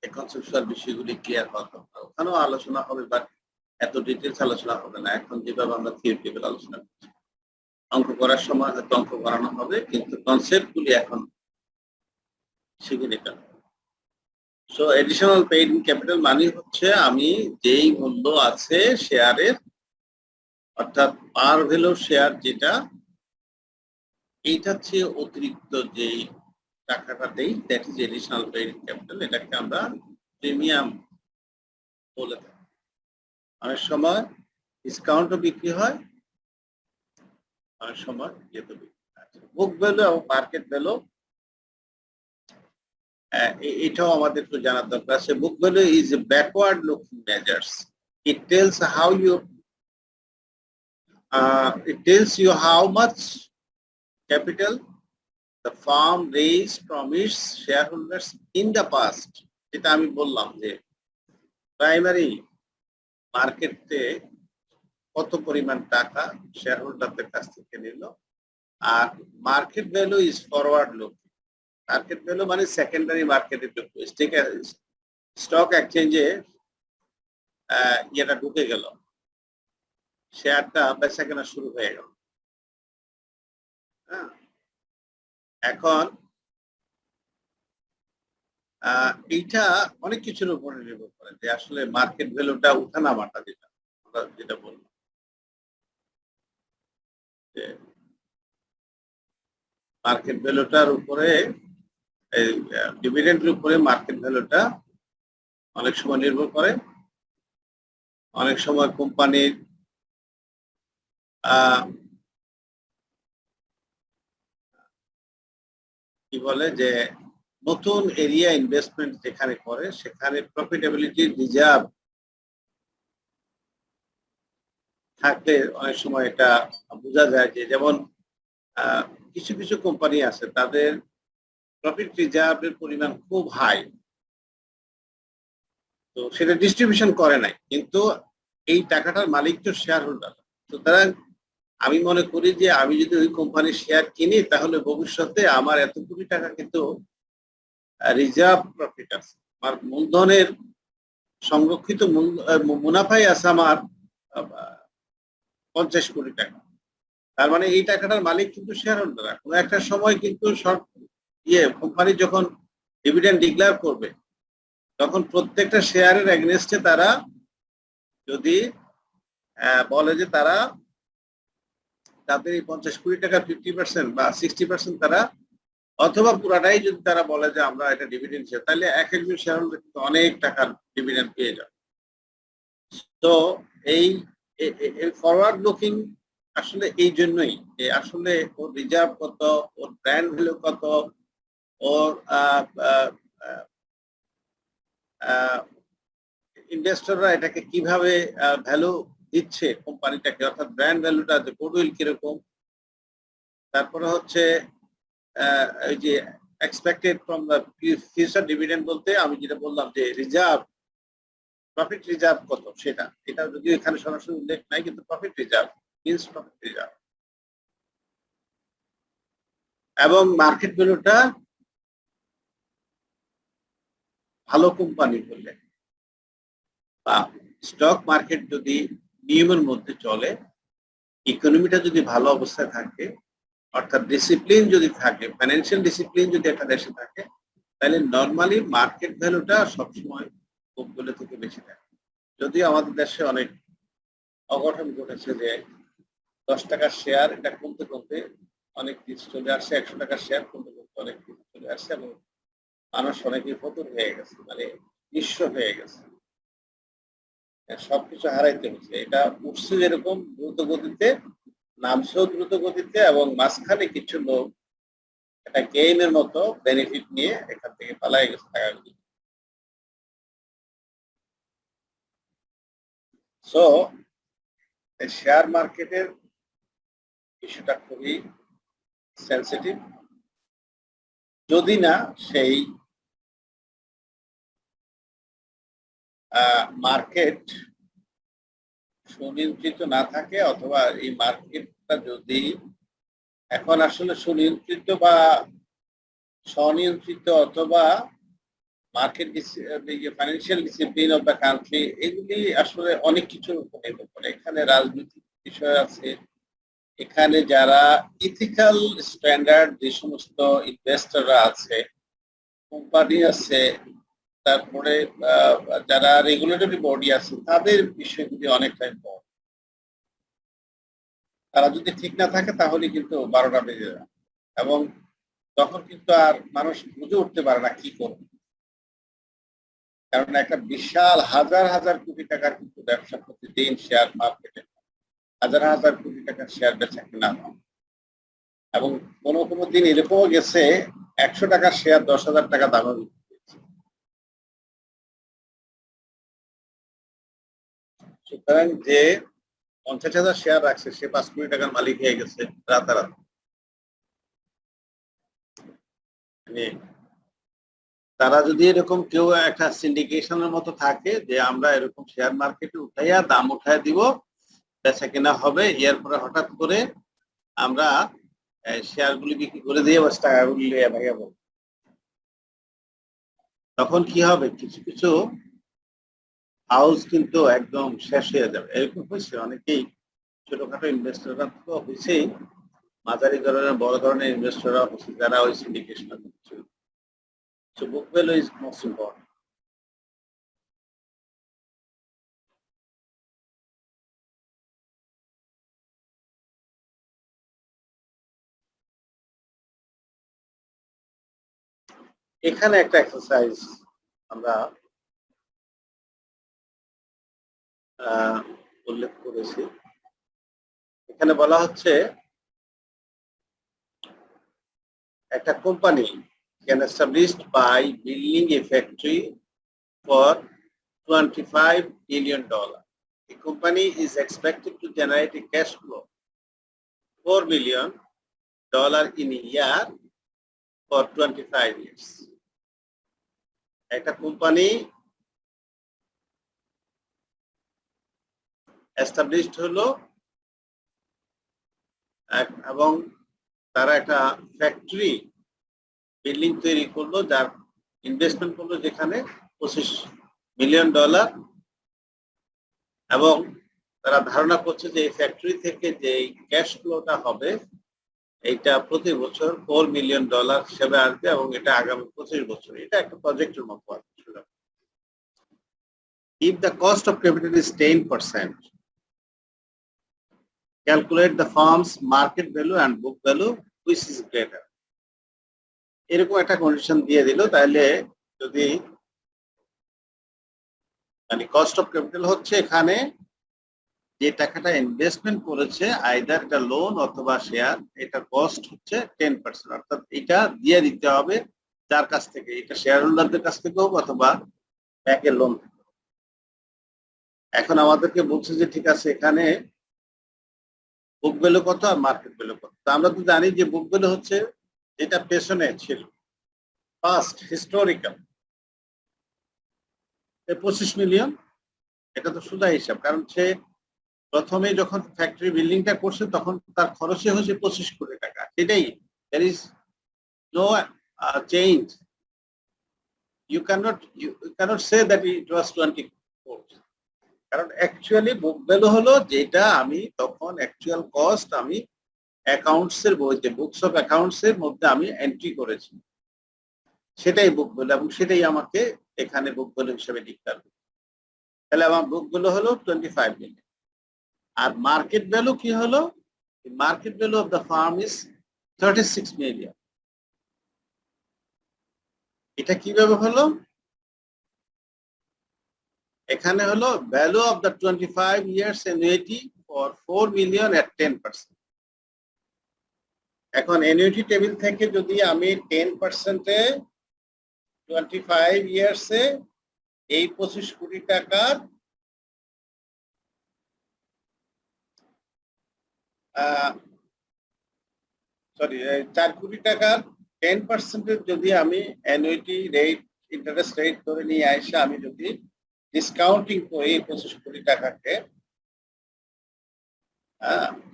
এই কনসেপচুয়াল বিষয়গুলি ক্লিয়ার হওয়া দরকার। ওখানেও আলোচনা হবে, বাট এত ডিটেলস আলোচনা হবে না। এখন যেভাবে আমরা থিওরিটিক্যাল আলোচনা করছি, অঙ্ক করার সময় হয়তো অঙ্ক করানো হবে, কিন্তু কনসেপ্ট গুলি এখন শিখে নিতে হবে। So additional paid in capital মানে হচ্ছে আমি যেই মূল্য আছে শেয়ারের, অর্থাৎ পার ভ্যালু শেয়ার যেটা, এইটার চেয়ে অতিরিক্ত যেই টাকাটা দেই, that is additional paid in capital. এটাকে আমরা প্রিমিয়াম বলে থাকি। অনেক সময় ডিসকাউন্টও বিক্রি হয়, অনেক সময় যেহেতু বুক ভ্যালু এবং মার্কেট ভ্যালু, এটাও আমাদের একটু জানার দরকার আছে। Book value is a backward looking measures. It tells you how much capital the firm raised from its shareholders in the past. যেটা আমি বললাম যে প্রাইমারি মার্কেটে কত পরিমাণ টাকা শেয়ারহোল্ডারদের কাছ থেকে নিল। আর market value is forward looking. Market value মানে সেকেন্ডারি মার্কেটে স্টক এক্সচেঞ্জে ইয়েটা ঢুকে গেল, শেয়ারটা বেচা কেনা শুরু হয়ে গেল। হ্যাঁ, এখন এইটা অনেক কিছুর উপরে নির্ভর করে যে আসলে মার্কেট ভ্যালুটা উঠানামাটা যেটা আমরা যেটা বললাম, যে মার্কেট ভ্যালুটার উপরে, ডিভিডেন্ডের উপরে মার্কেট ভ্যালুটা অনেক সময় নির্ভর করে। অনেক সময় কোম্পানির কি বলে যে নতুন এরিয়া ইনভেস্টমেন্ট যেখানে করে, সেখানে প্রফিটেবিলিটি রিজার্ভ থাকলে অনেক সময় এটা বোঝা যায় যে, যেমন কিছু কিছু কোম্পানি আছে তাদের প্রফিট রিজার্ভের পরিমাণ খুব হাই, তো সেটা ডিস্ট্রিবিউশন করে নাই, কিন্তু এই টাকাটার মালিক তো শেয়ার হোল্ডার। সুতরাং আমি মনে করি যে আমি যদি ওই কোম্পানির শেয়ার কিনি, তাহলে ভবিষ্যতে আমার এত কোটি টাকা কিন্তু রিজার্ভ প্রফিট আছে, আমার মূলধনের সংরক্ষিত মুনাফাই আছে আমার 50 কোটি টাকা। তার মানে এই টাকাটার মালিক কিন্তু শেয়ার হোল্ডার। কোনো একটা সময় কিন্তু কোম্পানি যখন ডিভিডেন্ড ডিক্লেয়ার করবে, তখন প্রত্যেকটা শেয়ারের এগেনস্টে তারা যদি বলে যে তারা তাদের এই 50 কোটি টাকা 50% বা 60% তারা, অথবা পুরাটাই যদি তারা বলে যে আমরা এটা ডিভিডেন্ড শেয়ার, তাহলে এক একজন শেয়ার হোল্ডার কিন্তু অনেক টাকার ডিভিডেন্ড পেয়ে যাবে। তো এই ফরওয়ার্ড লুকিং আসলে এই জন্যই যে আসলে ওর রিজার্ভ কত, ওর ব্র্যান্ড ভ্যালু কত, ওর ইনভেস্টররা এটাকে কিভাবে ভ্যালু দিচ্ছে কোম্পানিটাকে, অর্থাৎ ব্র্যান্ড ভ্যালুটা, যে গুডউইল কিরকম, তারপরে হচ্ছে এই যে expected from the future dividend বলতে আমি যেটা বললাম যে রিজার্ভ, প্রফিট রিজার্ভ কত সেটা, এটা যদিও এখানে সরাসরি উল্লেখ নাই, কিন্তু profit reserve means profit reserve. এবং মার্কেট ভ্যালুটা ভালো কোম্পানি হলে বা স্টক মার্কেট যদি নিয়মের মধ্যে চলে, ইকোনমিটা যদি ভালো অবস্থায় থাকে, অর্থাৎ ডিসিপ্লিন যদি থাকে, ফাইন্যান্সিয়াল ডিসিপ্লিন যদি একটা দেশে থাকে, তাহলে নর্মালি মার্কেট ভ্যালুটা সবসময় কোম্পানি থেকে বেশি থাকে। যদিও আমাদের দেশে অনেক অঘটন ঘটেছে যে 10 টাকার শেয়ার এটা কমতে কমতে অনেক কিছু চলে আসছে, 100 টাকার শেয়ার কমতে কমতে অনেক কিছু চলে আসছে এবং মানুষ অনেকেই ফতুর হয়ে গেছে, মানে নিঃস্ব হয়ে গেছে, সবকিছু হারাইতে হচ্ছে। এটা উঠছে যেরকম দ্রুত গতিতে, নামছেও দ্রুত গতিতে, এবং মাঝখানে কিছু লোক একটা গেইমের মতো বেনিফিট নিয়ে এখান থেকে পালাই গেছে টাকাগুলি। সো শেয়ার মার্কেটের ইস্যুটা খুবই সেন্সিটিভ। যদি না সেই মার্কেট সুনিয়ন্ত্রিত না থাকে, অথবা এই মার্কেটটা যদি এখন আসলে সুনিয়ন্ত্রিত বা স্বনিয়ন্ত্রিত, অথবা market financial discipline of the country, এগুলি আসলে অনেক কিছুর উপর নির্ভর করে। এখানে রাজনৈতিক বিষয় আছে, এখানে যারা ইথিক্যাল স্ট্যান্ডার্ড যে সমস্ত ইনভেস্টররা আছে, কোম্পানি আছে, তারপরে যারা রেগুলেটরি বডি আছে, তাদের বিষয়গুলি অনেকটাই বড়। তারা যদি ঠিক না থাকে তাহলে কিন্তু 12টা বেজে যায়, এবং তখন কিন্তু আর মানুষ বুঝে উঠতে পারে না কি করবে। কারণ একটা বিশাল হাজার হাজার কোটি টাকার কিন্তু ব্যবসা প্রতিদিন শেয়ার মার্কেটে, হাজার হাজার কোটি টাকার শেয়ার বেচা কেনা হয়। এবং কোনো কোনো দিন এরকমও গেছে 100 টাকার শেয়ার 10,000 টাকা দামে বিক্রি হয়েছে। সুতরাং যে 50,000 শেয়ার রাখছে সে 5 কোটি টাকার মালিক হয়ে গেছে রাতারাতি। তারা যদি এরকম কেউ একটা সিন্ডিকেশনের মতো থাকে যে আমরা এরকম শেয়ার মার্কেটে উঠাইয়া দাম উঠাই দিব, বেচা কেনা হবে, এরপরে হঠাৎ করে আমরা শেয়ারগুলি বিক্রি করে দিয়ে বাস টাকাগুলি ভাইয়া বলবো, তখন কি হবে? কিছু কিছু হাউস কিন্তু একদম শেষ হয়ে যাবে। এরকম হয়েছে, অনেকেই ছোটখাটো ইনভেস্টররা তো হয়েছেই, মাঝারি ধরনের বড় ধরনের ইনভেস্টররা হচ্ছে যারা ওই সিন্ডিকেশন করছে। So book value is most important. এখানে একটা এক্সারসাইজ আমরা উল্লেখ করেছি। এখানে বলা হচ্ছে একটা company can established by building a factory for $25 billion. The company is expected to generate a cash flow $4 billion in a year for 25 years. একটা কোম্পানি এস্টাবলিশড হলো এবং তারা একটা ফ্যাক্টরি বিল্ডিং তৈরি করলো, যার ইনভেস্টমেন্ট করলো যেখানে $25 মিলিয়ন, এবং তারা ধারণা করছে যে এই ফ্যাক্টরি থেকে যে ক্যাশ ফ্লোটা হবে এইটা প্রতি বছর $4 মিলিয়ন হিসেবে আসবে, এবং এটা আগামী 25 বছর। এটা একটা প্রজেক্টের মতো আছে। If the cost of capital is 10%, calculate the firm's market value and book value, which is greater. এরকম একটা কন্ডিশন দিয়ে দিল, তাহলে যদি মানে কস্ট অফ ক্যাপিটাল হচ্ছে এখানে যে টাকাটা ইনভেস্টমেন্ট করেছে, আইদার এটা লোন অথবা শেয়ার, এটা কস্ট হচ্ছে 10%, অর্থাৎ এটা দিয়ে দিতে হবে যার কাছ থেকে, এটা শেয়ার হোল্ডারদের কাছ থেকে হোক অথবা ব্যাংকের লোন। এখন আমাদেরকে বলছে যে ঠিক আছে, এখানে বুক ভ্যালু কত আর মার্কেট ভ্যালু কত। আমরা তো জানি যে বুক ভ্যালু হচ্ছে যেটা পেছনে ছিল, পাস্ট হিস্টোরিক্যাল 25 মিলিয়ন, এটা তো সোজা হিসাব, কারণ সে প্রথমে যখন ফ্যাক্টরি বিল্ডিংটা করছে তখন তার খরচে হয়েছে 25 কোটি টাকা, সেটাই, there is no change. You cannot say that it was 20 crores. কারণ অ্যাকচুয়ালি বুক ভ্যালু হলো যেটা আমি তখন অ্যাকচুয়াল কস্ট আমি অ্যাকাউন্টস এর বইতে, বুকস অফ অ্যাকাউন্টস এর মধ্যে আমি এন্ট্রি করেছি, সেটাই বুক ভ্যালু, এবং সেটাই আমাকে এখানে বুক ভ্যালু হিসেবে ডিক্লেয়ার করতে। তাহলে আমার বুক ভ্যালু হলো 25 মিলিয়ন। আর মার্কেট ভ্যালু কি হলো? Market value of the farm is 36 million. এটা কিভাবে হলো? এখানে হলো value of the 25 years annuity for 4 million at 10%। এখন অ্যানুইটি টেবিল থেকে যদি আমি 10% 25 years এ এই 25 কোটি টাকার সরি 4 কোটি টাকার 10% যদি আমি অ্যানুইটি রেট, ইন্টারেস্ট রেট ধরে নিয়ে আসে আমি যদি ডিসকাউন্টিং করি 25 কোটি টাকাকে,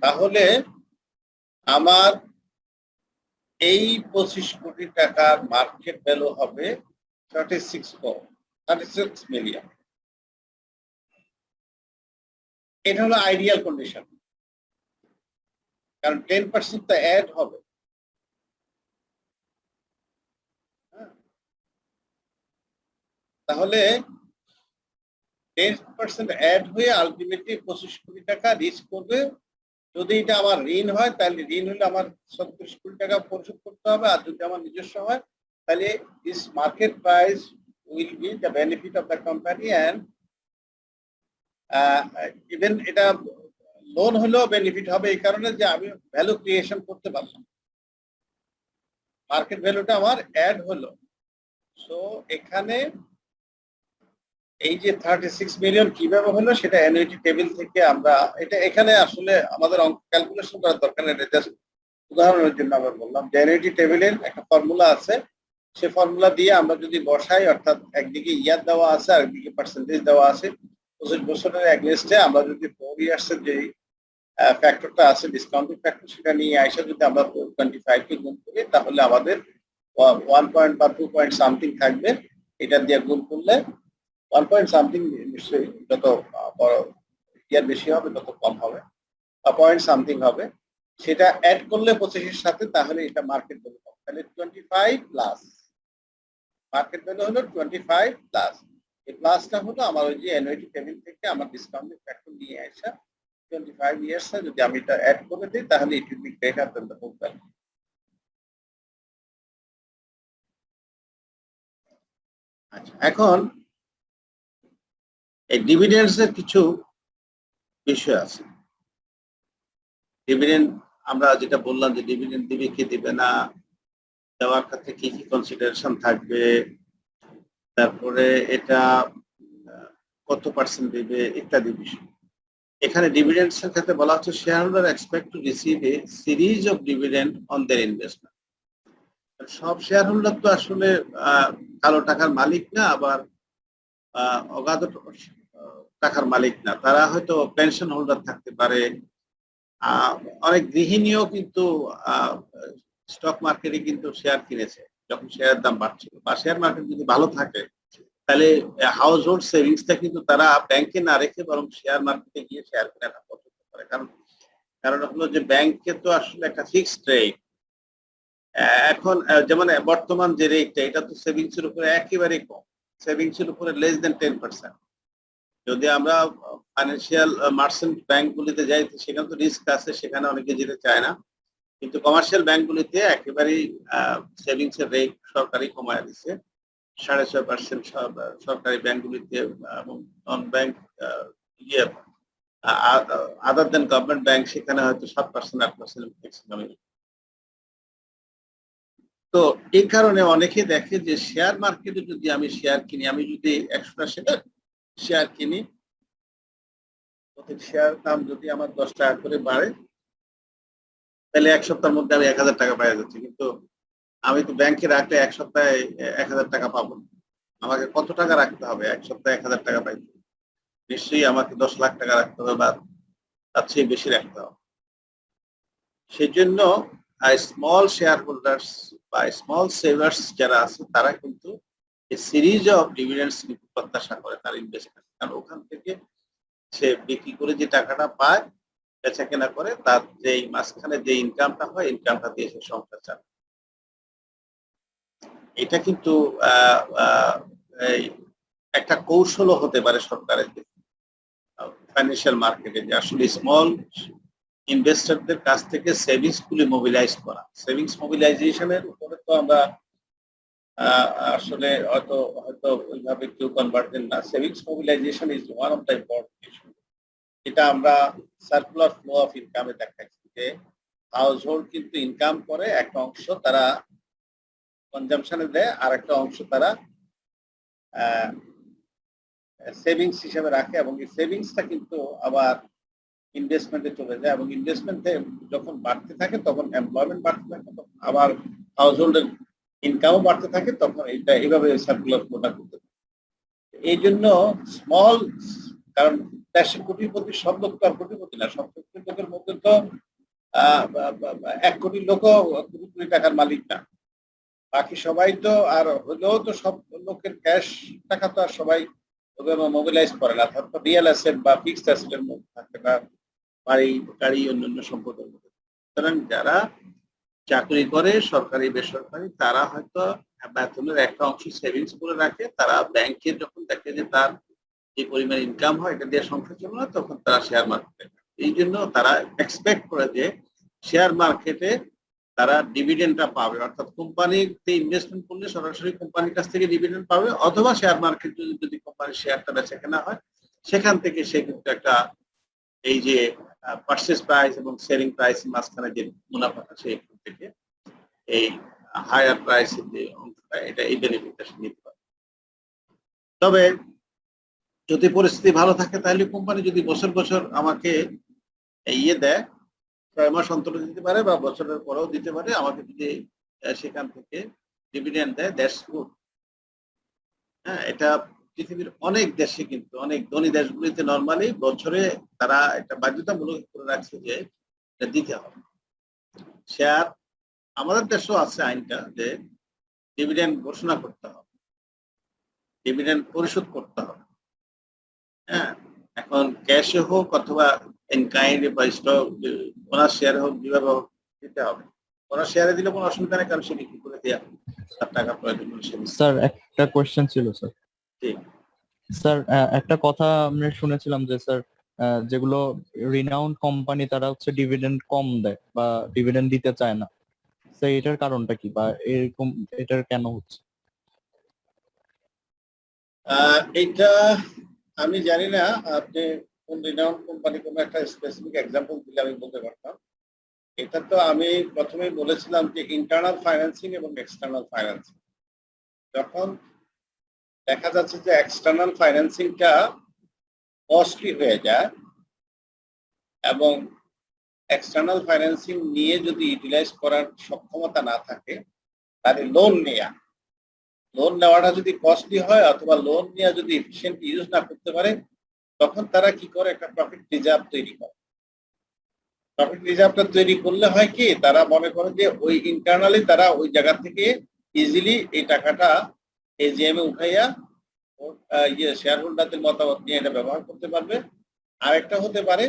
তাহলে আমার এই 25 কোটি টাকার মার্কেট ভ্যালু হবে 36 মিলিয়ন। এটা হলো আইডিয়াল কন্ডিশন, কারণ 10% তো অ্যাড হবে। তাহলে 10% অ্যাড হয়ে আলটিমেটলি 25 কোটি টাকা রিচ করবে। যদি এটা আমার ঋণ হয় তাহলে ঋণ হলে আমার 37 কোটি টাকা পরিশোধ করতে হবে, আর যদি আমার নিজস্ব হয় তাহলে this market price will be the benefit of the company, and even এটা লোন হলেও বেনিফিট হবে এই কারণে যে আমি ভ্যালু ক্রিয়েশন করতে পারলাম, মার্কেট ভ্যালুটা আমার অ্যাড হলো। সো এখানে এই যে 36 মিলিয়ন কিভাবে হলো সেটা অ্যানুইটি টেবিল থেকে আমরা, এটা এখানে আসলে আমাদের অঙ্ক ক্যালকুলেশন করার দরকার নেই, জাস্ট উদাহরণের জন্য আমরা বললাম যে অ্যানুইটি টেবিলের একটা ফর্মুলা আছে, সে ফর্মুলা দিয়ে আমরা যদি বসাই, অর্থাৎ একদিকে ইয়ার দেওয়া আছে আর একদিকে পার্সেন্টেজ দেওয়া আছে, 25 বছরের এগেইনস্টে আমরা যদি 4 ইয়ার্সের যে ফ্যাক্টরটা আছে ডিসকাউন্টিং ফ্যাক্টর, সেটা নিয়ে আসা যদি আমরা 25 কে গুণ করি তাহলে আমাদের 1 পয়েন্ট বা 2 পয়েন্ট সামথিং থাকবে। এটা দিয়ে গুণ করলে 1 পয়েন্ট সামথিং, নিশ্চয়ই যত বড় ইয়ার বেশি হবে তত কম হবে, বা পয়েন্ট সামথিং হবে, সেটা অ্যাড করলে 25 এর সাথে, তাহলে এটা মার্কেট ভ্যালু হবে। তাহলে 25 প্লাস মার্কেট ভ্যালু হলো 25 প্লাস, এই প্লাসটা হলো আমার ওই যে অ্যানুইটি টেবিল থেকে আমার ডিসকাউন্টিং ফ্যাক্টর নিয়ে আসা 25 ইয়ার্স, যদি আমি এটা অ্যাড করে দিই তাহলে it will be greater than the book value. আচ্ছা, এখন এই ডিভিডেন্ডস এর কিছু বিষয় আছে। ডিভিডেন্ড আমরা যেটা বললাম যে ডিভিডেন্ড দিবে কি দিবে না, দেওয়ার ক্ষেত্রে কি কি কনসিডারেশন থাকবে, তারপরে এটা কত পার্সেন্ট দিবে ইত্যাদি বিষয়। এখানে ডিভিডেন্ডস এর ক্ষেত্রে বলা হচ্ছে share holder expect to receive a series of dividend on their investment. সব শেয়ার হোল্ডার তো আসলে কালো টাকার মালিক না, আবার অগাধ টাকার মালিক না, তারা হয়তো পেনশন হোল্ডার থাকতে পারে, অনেক গৃহিণীও কিন্তু স্টক মার্কেটে কিন্তু শেয়ার কিনেছে যখন শেয়ারের দাম বাড়ছিল, বা শেয়ার মার্কেট যদি ভালো থাকে তাহলে হাউস হোল্ড সেভিংসটা কিন্তু তারা ব্যাংকে না রেখে বরং শেয়ার মার্কেটে গিয়ে শেয়ার কেনাটা পছন্দ করে। কারণ হলো যে ব্যাংকে তো আসলে একটা ফিক্সড রেট, এখন যেমন বর্তমান যে রেটটা এটা তো সেভিংস এর উপরে একেবারে কম, সেভিংস এর উপরে লেস দেন 10%। যদি আমরা ফাইন্যান্সিয়াল মার্চেন্ট ব্যাংকগুলিতে যাই সেখানে তো রিস্ক আছে, সেখানে অনেকে যেতে চায় না, কিন্তু কমার্শিয়াল ব্যাংকগুলিতে একেবারেই সেভিংস এর রেট সরকারি কমায় দিচ্ছে 6.5%, সরকারি ব্যাংকগুলিতে, এবং নন ব্যাংক ইয়ে আদার দেন গভর্নমেন্ট ব্যাংক সেখানে হয়তো 7%, 8% ম্যাক্সিমাম। তো এই কারণে অনেকে দেখে যে শেয়ার মার্কেটে যদি আমি শেয়ার কিনি, আমি যদি 100টা শেয়ার কিনি, প্রত্যেক শেয়ার দাম যদি আমার 10 টাকা করে বাড়ে তাহলে এক সপ্তাহের মধ্যে আমি 1000 টাকা পাই যাচ্ছি, কিন্তু আমি তো ব্যাংকে রাখলে এক সপ্তাহে 1,000 টাকা পাবো না। আমাকে কত টাকা রাখতে হবে এক সপ্তাহে 1,000 টাকা পাইতে? নিশ্চয়ই আমাকে 10 লাখ টাকা রাখতে হবে বা তার চেয়ে বেশি রাখতে হবে। সেজন্য স্মল শেয়ার হোল্ডার্স বা স্মল সেভার্স যারা আছে তারা কিন্তু সিরিজ অফ ডিভিডেন্ডস কিন্তু প্রত্যাশা করে তার ইনভেস্টমেন্ট, কারণ ওখান থেকে সে বিক্রি করে যে টাকাটা পায়, বেচা কেনা করে, তার যে মাঝখানে যে ইনকামটা হয়, ইনকামটা দিয়ে সে সংসার চালায়। এটা কিন্তু এই একটা কৌশলও হতে পারে সরকারের ফাইন্যান্সিয়াল মার্কেটে, যে আসলে স্মল ইনভেস্টরদের কাছ থেকে সেভিংস গুলি মোবিলাইজ করা। সেভিংস মোবিলাইজেশনের উপরে তো আমরা আসলে হয়তো ওইভাবে কেউ কনভার্টেড না। Savings mobilisation is one of the important issue. এটা আমরা সার্কুলার ফ্লো অফ ইনকামে দেখাচ্ছি যে হাউস হোল্ড কিন্তু ইনকাম করে, একটা অংশ তারা কনজাম্পশনে দেয়, আর একটা অংশ তারা সেভিংস হিসেবে রাখে, এবং এই সেভিংসটা কিন্তু আবার ইনভেস্টমেন্টে চলে যায়, এবং ইনভেস্টমেন্টে যখন বাড়তে থাকে তখন এমপ্লয়মেন্ট বাড়তে থাকে, তখন আবার হাউস হোল্ডের ইনকামও বাড়তে থাকে, তখন এটা এইভাবে সার্কুলার ফ্লোটা করতে থাকে। এই জন্য স্মল, কারণ 150 কোটিপতি সব লোক তো আর কোটিপতি না, সব কোটি লোকের মধ্যে তো 1 কোটি লোকও কোটি কোটি টাকার মালিক না। বাকি সবাই তো, আর হলেও তো সব লোকের ক্যাশ টাকা তো আর সবাই মোবিলাইজ করে না, রিয়েল অ্যাসেট বা ফিক্সড অ্যাসেটের মধ্যে থাকে, বা বাড়ি গাড়ি অন্যান্য সম্পদের মধ্যে। সুতরাং যারা চাকরি করে সরকারি বেসরকারি, তারা হয়তো বেতনের একটা অংশ সেভিংস করে রাখে, তারা ব্যাংকে যখন দেখে যে তার যে পরিমাণ ইনকাম হয় এটা দিয়ে সংসার চলে না, তখন তারা শেয়ার মার্কেটে। এই জন্য তারা এক্সপেক্ট করে যে শেয়ার মার্কেটে তারা ডিভিডেন্ডটা পাবে, অর্থাৎ কোম্পানিতে ইনভেস্টমেন্ট করলে সরাসরি কোম্পানির কাছ থেকে ডিভিডেন্ড পাবে, অথবা শেয়ার মার্কেট যদি কোম্পানির শেয়ারটা বেচা কেনা হয়, সেখান থেকে সে কিন্তু একটা এই যে পারচেজ প্রাইস এবং সেলিং প্রাইস মাঝখানে যে মুনাফাটা, সেখান থেকে এই হায়ার প্রাইসের যে অংশটা, এটা এই বেনিফিটটা সে নিতে পারে। তবে যদি পরিস্থিতি ভালো থাকে, তাহলে কোম্পানি যদি বছর বছর আমাকে দেয়, 6 মাস অন্তর দিতে পারে বা বছরের পরেও দিতে পারে, আমাকে যদি সেখান থেকে ডিভিডেন্ড দেয়, দ্যাটস গুড। হ্যাঁ, এটা পৃথিবীর অনেক দেশে, কিন্তু অনেক ধনী দেশগুলিতে নরমালি বছরে তারা একটা বাধ্যতামূলক করে রাখছে যে এটা দিতে হবে। শেয়ার, আমাদের দেশেও আছে আইনটা যে ডিভিডেন্ড ঘোষণা করতে হবে, ডিভিডেন্ড পরিশোধ করতে হবে। হ্যাঁ, এখন ক্যাশে হোক অথবা ইন কাইন্ড বা স্টক, ওনার শেয়ারে হোক, যেভাবে হোক দিতে হবে। ওনার শেয়ারে দিলে কোনো অসুবিধা নেই, কারণ সে বিক্রি করে দেওয়া, তার টাকা প্রয়োজন হলে সে দিচ্ছে। স্যার একটা কোয়েশ্চেন ছিল স্যার। ঠিক। স্যার একটা কথা আমরা শুনেছিলাম যে স্যার যেগুলো রিনাউন্ড কোম্পানি তারা হচ্ছে ডিভিডেন্ড কম দেয় বা ডিভিডেন্ড দিতে চায় না, স্যার এটার কারণটা কি, বা এরকম এটার কেন হচ্ছে? এইটা আমি জানি না, আপনি কোন রিনাউন্ড কোম্পানি কোন একটা স্পেসিফিক এক্সাম্পল দিলে আমি বলতে পারতাম। এটা তো আমি প্রথমেই বলেছিলাম যে ইন্টারনাল ফাইন্যান্সিং এবং এক্সটার্নাল ফাইন্যান্সিং। যখন দেখা যাচ্ছে যে এক্সটার্নাল ফাইন্যান্সিংটা কস্টলি হয়ে যায়, এবং এক্সটার্নাল ফাইন্যান্সিং নিয়ে যদি ইউটিলাইজ করার সক্ষমতা না থাকে, তাহলে লোন নেওয়াটা যদি কস্টলি হয়, অথবা লোন নেওয়া যদি এফিশিয়েন্ট ইউজ না করতে পারে, তখন তারা কি করে, একটা প্রফিট রিজার্ভ তৈরি করে। প্রফিট রিজার্ভটা তৈরি করলে হয় কি, তারা মনে করে যে ওই ইন্টারনালি তারা ওই জায়গা থেকে ইজিলি এই টাকাটা এজিএম এ উঠাইয়া শেয়ার হোল্ডারদের মতামত নিয়ে এটা ব্যবহার করতে পারবে। আর একটা হতে পারে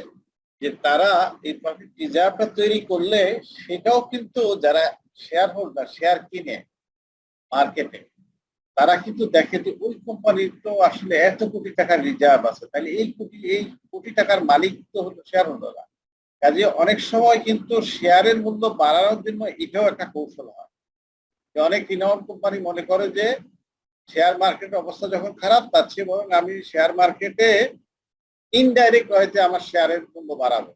যে তারা এই প্রফিট রিজার্ভটা তৈরি করলে সেটাও কিন্তু যারা শেয়ার হোল্ডার শেয়ার কিনে মার্কেটে, তারা কিন্তু দেখে যে ওই কোম্পানির তো আসলে এত কোটি টাকার রিজার্ভ আছে, তাহলে এই কোটি টাকার মালিক তো হলো শেয়ার হোল্ডাররা। কাজে অনেক সময় কিন্তু শেয়ারের মূল্য বাড়ানোর জন্য এটাও একটা কৌশল হয়। অনেক রিনাউন্ড কোম্পানি মনে করে যে শেয়ার মার্কেটের অবস্থা যখন খারাপ, তার চেয়ে বরং আমি শেয়ার মার্কেটে ইনডাইরেক্ট ওয়েতে আমার শেয়ারের মূল্য বাড়াবো,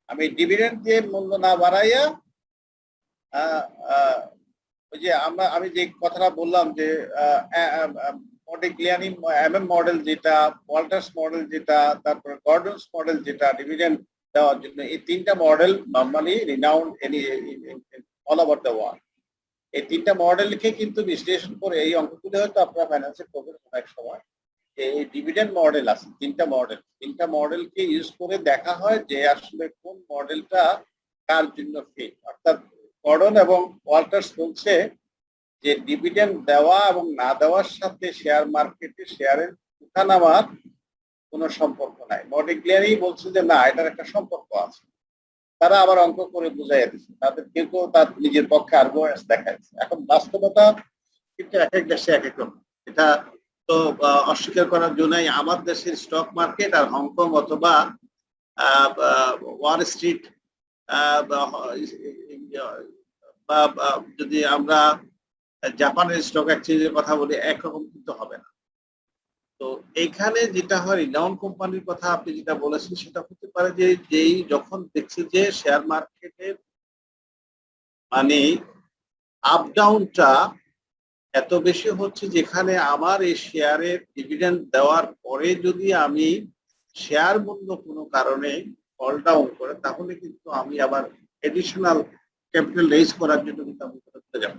আমি ডিভিডেন্ড দিয়ে মূল্য না বাড়াইয়া ওই যে আমি যে কথাটা বললাম যে মডিগ্লিয়ানি এমএম মডেল যেটা, ওয়াল্টার্স মডেল যেটা, তারপরে গর্ডনস মডেল যেটা ডিভিডেন্ড দেওয়ার জন্য, এই তিনটা model normally renowned all over the world. এই 3টা মডেলকে কিন্তু বিশ্লেষণ করে এই অঙ্কগুলো হয়তো আপনারা ফাইন্যান্সে করবেন অনেক সময়। এই ডিভিডেন্ড মডেল আছে 3টা মডেলকে ইউজ করে দেখা হয় যে আসলে কোন মডেলটা কার জন্য ফিট। অর্থাৎ গর্ডন এবং ওয়াল্টার্স বলছে যে ডিভিডেন্ড দেওয়া এবং না দেওয়ার সাথে শেয়ার মার্কেটে শেয়ারের উঠানামার কোনো সম্পর্ক নাই। মডিক্লিয়ারই বলছে যে না, এটার একটা সম্পর্ক আছে। তারা আবার অঙ্ক করে বুঝাই দিচ্ছে, তাদের কেউ কেউ তার নিজের পক্ষে আর্গুমেন্টস দেখাচ্ছে। এখন বাস্তবতা কিন্তু এক এক দেশে এক এক রকম। এটা তো অস্বীকার করার জন্যই আমার দেশের স্টক মার্কেট আর হংকং অথবা ওয়াল স্ট্রিট বা যদি আমরা জাপানের স্টক এক্সচেঞ্জের কথা বলি, একরকম কিন্তু হবে না। তো এইখানে যেটা হয়, রিনাউন কোম্পানির কথা আপনি যেটা বলেছেন সেটা হতে পারে যে যেই যখন দেখছে যে শেয়ার মার্কেটের মানে আপ ডাউনটা এত বেশি হচ্ছে, যেখানে আমার এই শেয়ারের ডিভিডেন্ড দেওয়ার পরে যদি আমি শেয়ার মূল্য কোনো কারণে ফল ডাউন করে, তাহলে কিন্তু আমি আবার এডিশনাল ক্যাপিটাল রেজ করার জন্য কিন্তু আমি করতে যাব।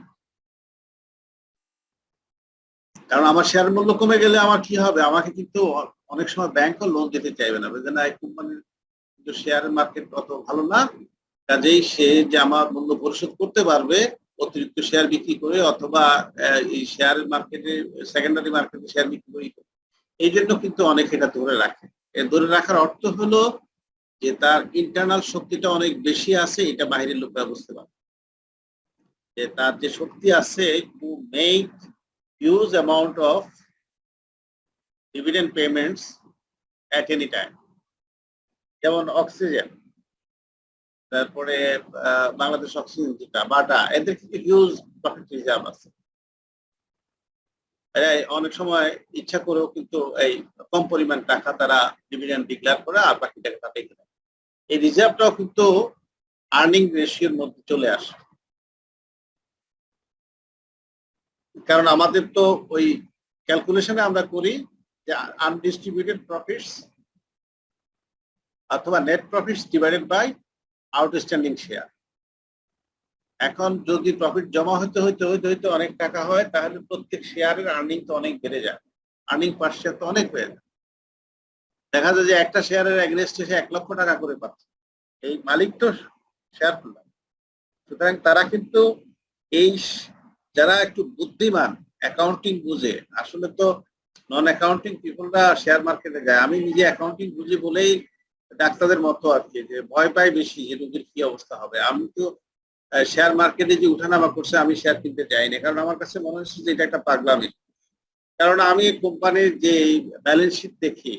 কারণ আমার শেয়ার মূল্য কমে গেলে আমার কি হবে, আমাকে কিন্তু অনেক সময় ব্যাংকও লোন দিতে চাইবে না, বুঝলেন না, এই কোম্পানির কিন্তু শেয়ার মার্কেট অত ভালো না, কাজেই সে যে আমার মূল্য পরিশোধ করতে পারবে অতিরিক্ত শেয়ার বিক্রি করে অথবা এই শেয়ার মার্কেটে সেকেন্ডারি মার্কেটে শেয়ার বিক্রি করে, এই জন্য কিন্তু অনেক এটা ধরে রাখে। ধরে রাখার অর্থ হলো যে তার ইন্টারনাল শক্তিটা অনেক বেশি আছে, এটা বাইরের লোকরা বুঝতে পারে যে তার যে শক্তি আছে to make huge amount of dividend payments at any time, যেমন অক্সিজেন, তারপরে বাংলাদেশ অক্সিজেন যেটা বাটা, এদের কিন্তু হিউজ প্রফিট রিজার্ভ আছে। অনেক সময় ইচ্ছা করেও কিন্তু এই কম পরিমাণ টাকা তারা ডিভিডেন্ড ডিক্লেয়ার করে আর বাকি টাকা তাদের এই রিজার্ভটাও কিন্তু আর্নিং রেশিওর মধ্যে চলে আসে। কারণ আমাদের তো ওই ক্যালকুলেশনে আমরা করি যে আনডিস্ট্রিবিউটেড প্রফিটস অথবা net profits divided by outstanding share. এখন যদি প্রফিট জমা হইতে অনেক টাকা হয়, তাহলে প্রত্যেক শেয়ারের আর্নিং তো অনেক বেড়ে যায়, আর্নিং পার শেয়ার তো অনেক হয়ে যায়। দেখা যায় যে একটা শেয়ারের এগেনস্টে সে 1 লক্ষ টাকা করে পাচ্ছে, এই মালিক তো শেয়ার হোল্ডার। সুতরাং তারা কিন্তু এই যারা একটু বুদ্ধিমান, অ্যাকাউন্টিং বুঝে, আসলে তো নন অ্যাকাউন্টিং পিপলরা শেয়ার মার্কেটে যায়। আমি নিজে অ্যাকাউন্টিং বুঝি বলেই ডাক্তারদের মতো আর কি, যে ভয় পাই বেশি যে রোগীর কি অবস্থা হবে। আমি তো শেয়ার মার্কেটে যে উঠানামা করছে আমি শেয়ার কিনতে চাই না, কারণ আমার কাছে মনে হচ্ছে যে এটা একটা পাগলামি। কারণ আমি কোম্পানির যে ব্যালেন্স শিট দেখি,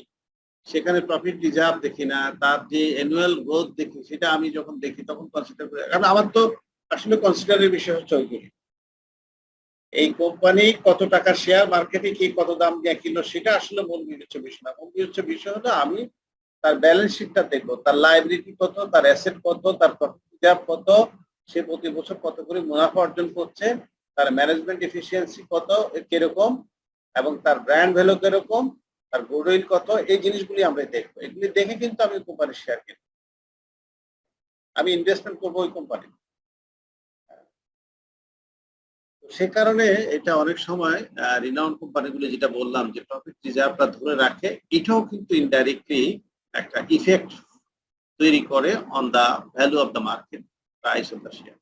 সেখানে প্রফিট রিজার্ভ দেখি না, তার যে অ্যানুয়াল গ্রোথ দেখি, সেটা আমি যখন দেখি তখন কনসিডার করি। কারণ আমার তো আসলে কনসিডারের বিষয় হচ্ছে ওইগুলি, এই কোম্পানি কত টাকা শেয়ার মার্কেটে কি কত দাম দিয়ে কিনলো সেটা আসলে মূল বিবেচ্য বিষয় না। মূল বিবেচ্য বিষয় হলো আমি তার ব্যালেন্স শিটটা দেখবো, তার লাইবিলিটি কত, তার অ্যাসেট কত, তার প্রফিট রিজার্ভ কত, সে প্রতি বছর কত করে মুনাফা অর্জন করছে, তার ম্যানেজমেন্ট এফিসিয়েন্সি কত কিরকম, এবং তার ব্র্যান্ড ভ্যালু কিরকম, তার গুডউইল কত, এই জিনিসগুলি আমরা দেখবো। এগুলি দেখে কিন্তু আমি কোম্পানির শেয়ার কিনবো, আমি ইনভেস্টমেন্ট করবো ওই কোম্পানি। সে কারণে এটা অনেক সময় রিনাউন্ড কোম্পানিগুলি যেটা বললাম যে প্রফিট রিজার্ভটা ধরে রাখে, এটাও কিন্তু ইনডাইরেক্টলি একটা ইফেক্ট তৈরি করে on the value of the market price of the share.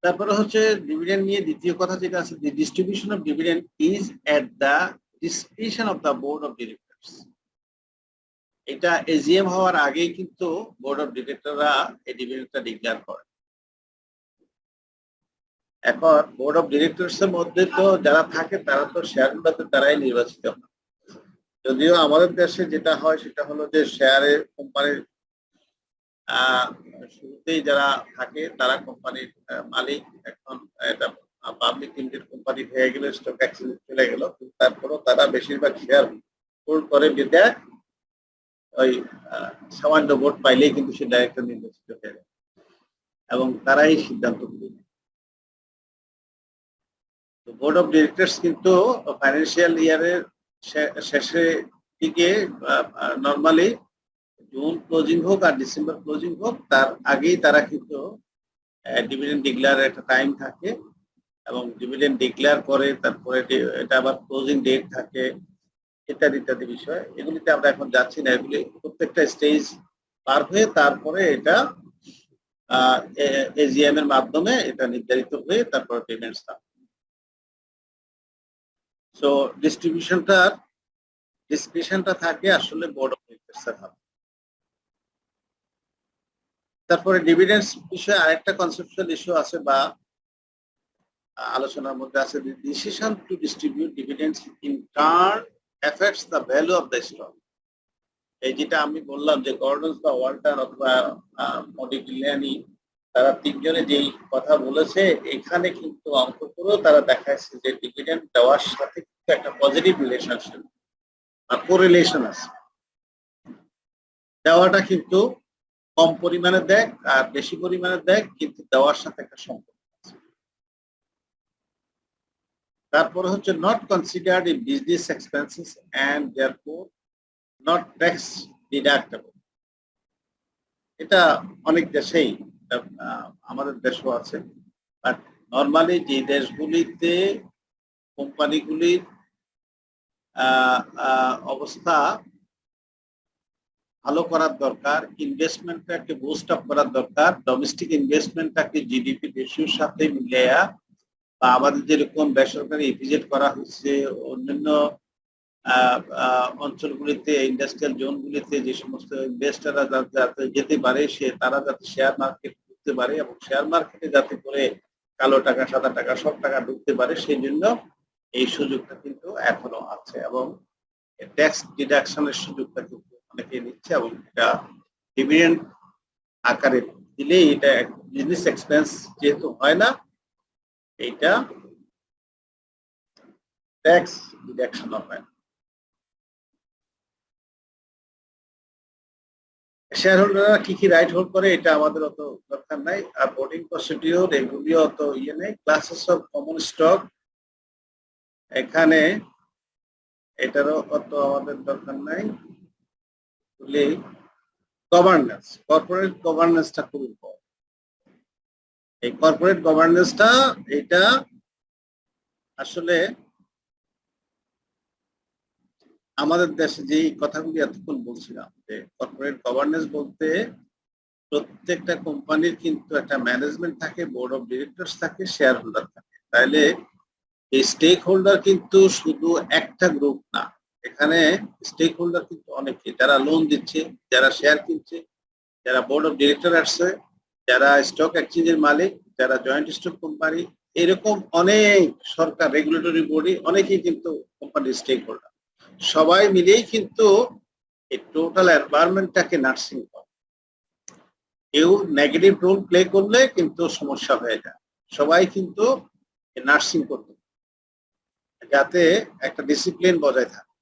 তারপরে হচ্ছে ডিভিডেন্ড নিয়ে দ্বিতীয় কথা যেটা আছে, the distribution of dividend is at the discretion of the board of directors. এটা এজিএম হওয়ার আগেই কিন্তু বোর্ড অফ ডিরেক্টররা এই ডিভিডেন্ডটা ডিক্লেয়ার করে। এখন বোর্ড অফ ডিরেক্টরস এর মধ্যে তো যারা থাকে তারা তো শেয়ার হোল্ডারদের দ্বারাই নির্বাচিত হয়। যদিও আমাদের দেশে যেটা হয় সেটা হলো যে শেয়ারের কোম্পানির শুরুতেই যারা থাকে তারা কোম্পানির মালিক। এখন এটা পাবলিক লিমিটেড কোম্পানি হয়ে গেলে স্টক এক্সচেঞ্জ চলে গেল, তারপরেও তারা বেশিরভাগ শেয়ার হোল্ড করে বিদায় ওই সামান্য ভোট পাইলেই কিন্তু সে ডাইরেক্টর নির্বাচিত হয়ে যায় এবং তারাই সিদ্ধান্ত নেয়। বোর্ড অফ ডিরেক্টরস কিন্তু ফাইন্যান্সিয়াল ইয়ারের শেষে দিকে নর্মালি জুন ক্লোজিং হোক আর ডিসেম্বর ক্লোজিং হোক, তার আগেই তারা কিন্তু ডিভিডেন্ড ডিক্লেয়ার একটা টাইম থাকে এবং ডিভিডেন্ড ডিক্লেয়ার করে তারপরে এটা আবার ক্লোজিং ডেট থাকে ইত্যাদি ইত্যাদি বিষয়। এগুলিতে আমরা এখন যাচ্ছি না, এগুলি প্রত্যেকটা স্টেজ পার হয়ে তারপরে এটা এজিএম এর মাধ্যমে এটা নির্ধারিত হয়ে তারপরে পেমেন্টস থাকে। সো ডিসক্রিপশনটা থাকে আসলে বোর্ড অফ ডিরেক্টরসের হাতে। তারপরে ডিভিডেন্ডস বিষয়ে আরেকটা কনসেপচুয়াল ইস্যু আছে বা আলোচনার মধ্যে আছে, decision two distribute ডিভিডেন্ডস in turn effects the value of the stock. এই যেটা আমি বললাম যে গর্ডনস বা ওয়াল্টার অথবা মডিগ্লিয়ানি তারা তিনজনে যেই কথা বলেছে, এখানে কিন্তু অঙ্ক করেও তারা দেখাচ্ছে যে ডিভিডেন্ড দেওয়ার সাথে কিন্তু একটা পজিটিভ রিলেশনশিপ বা কোরিলেশন আছে। দেওয়াটা কিন্তু কম পরিমাণে দেয় আর বেশি পরিমাণে দেয়, কিন্তু দেওয়ার সাথে একটা সম্পর্ক আছে। তারপরে হচ্ছে not considered in business expenses and therefore not tax deductible. এটা অনেক দেশেই, আমাদের দেশও আছে, বাট নর্মালি যে দেশগুলিতে কোম্পানিগুলির অবস্থা ভালো করার দরকার, ইনভেস্টমেন্টটাকে বুস্ট আপ করার দরকার, ডোমেস্টিক ইনভেস্টমেন্টটাকে জিডিপি রেশিওর সাথে মিলাইয়া বা আমাদের যেরকম বেসরকারি ইপিজেড করা হচ্ছে অন্যান্য অঞ্চলগুলিতে ইন্ডাস্ট্রিয়াল জোনগুলিতে যে সমস্ত ইনভেস্টাররা যাতে যেতে পারে তারা যাতে শেয়ার মার্কেট ঢুকতে পারে এবং শেয়ার মার্কেটে যাতে করে কালো টাকা সাদা টাকা সব টাকা ঢুকতে পারে, সেই জন্য এই সুযোগটা কিন্তু এখনো আছে এবং ট্যাক্স ডিডাকশনের সুযোগটা কিন্তু অনেকে নিচ্ছে এবং এটা ডিভিডেন্ড আকারে দিলে এটা বিজনেস এক্সপেন্স যেহেতু হয় না, এইটা ট্যাক্স ডিডাকশন হয় না। শেয়ার হোল্ডাররা কি কি রাইট হোল্ড করে এটা আমাদের অত দরকার নাই, আর ভোটিং প্রসিডিউর এগুলিও অত ইয়ে নেই। ক্লাসেস অফ কমন স্টক, এখানে এটারও অত আমাদের দরকার নাই। গভর্নেন্স, কর্পোরেট গভর্নেন্সটা খুব ইম্পর্টেন্ট। এই কর্পোরেট গভর্নেন্সটা এটা আসলে আমাদের দেশে যে কথাগুলি এতক্ষণ বলছিলাম যে কর্পোরেট গভর্নেন্স বলতে প্রত্যেকটা কোম্পানির কিন্তু একটা ম্যানেজমেন্ট থাকে, বোর্ড অফ ডিরেক্টরস থাকে, শেয়ার হোল্ডার থাকে। তাইলে এই স্টেক হোল্ডার কিন্তু শুধু একটা গ্রুপ না, এখানে স্টেক হোল্ডার কিন্তু অনেকে, যারা লোন দিচ্ছে, যারা শেয়ার কিনছে, যারা বোর্ড অফ ডিরেক্টর আসছে, যারা স্টক এক্সচেঞ্জের মালিক, যারা জয়েন্ট স্টক কোম্পানি, এরকম অনেক সরকার রেগুলেটরি বডি অনেকেই কিন্তু কোম্পানির স্টেক হোল্ডার। সবাই মিলেই কিন্তু এই টোটাল এনভায়রনমেন্টটাকে নার্সিং করে। কেউ নেগেটিভ রোল প্লে করলে কিন্তু সমস্যা হয়ে যায়। সবাই কিন্তু নার্সিং করতে যাতে একটা ডিসিপ্লিন বজায় থাকে।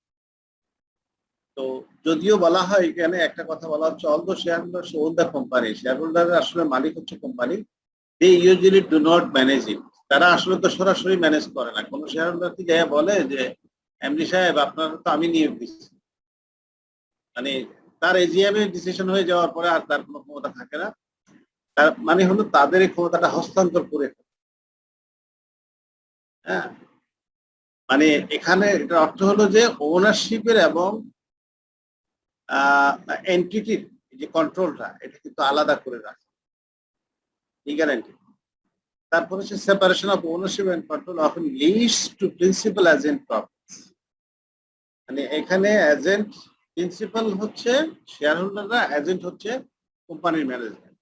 তো যদিও বলা হয় এখানে একটা কথা বলা হচ্ছে, all the share holders own the company, share holder আসলে মালিক হচ্ছে company, they usually do not manage it. তারা আসলে তো সরাসরি ম্যানেজ করে না। কোনো শেয়ার হোল্ডার কি যায় বলে যে এমডি সাহেব আপনার তো আমি নিয়োগ দিচ্ছি, মানে তার এজিএম এ ডিসিশন হয়ে যাওয়ার পরে আর তার কোনো ক্ষমতা থাকে না। তার মানে হলো তাদের এই ক্ষমতাটা হস্তান্তর করে। হ্যাঁ, মানে এখানে এটার অর্থ হলো যে ওনারশিপের এবং এন্টিটির যে কন্ট্রোলটা এটা কিন্তু আলাদা করে রাখে, লিগ্যাল এন্টিটি। তারপর হচ্ছে separation of ownership and control often leads to principal agent problems. মানে এখানে এজেন্ট প্রিন্সিপাল হচ্ছে শেয়ার হোল্ডাররা, এজেন্ট হচ্ছে কোম্পানির ম্যানেজমেন্ট,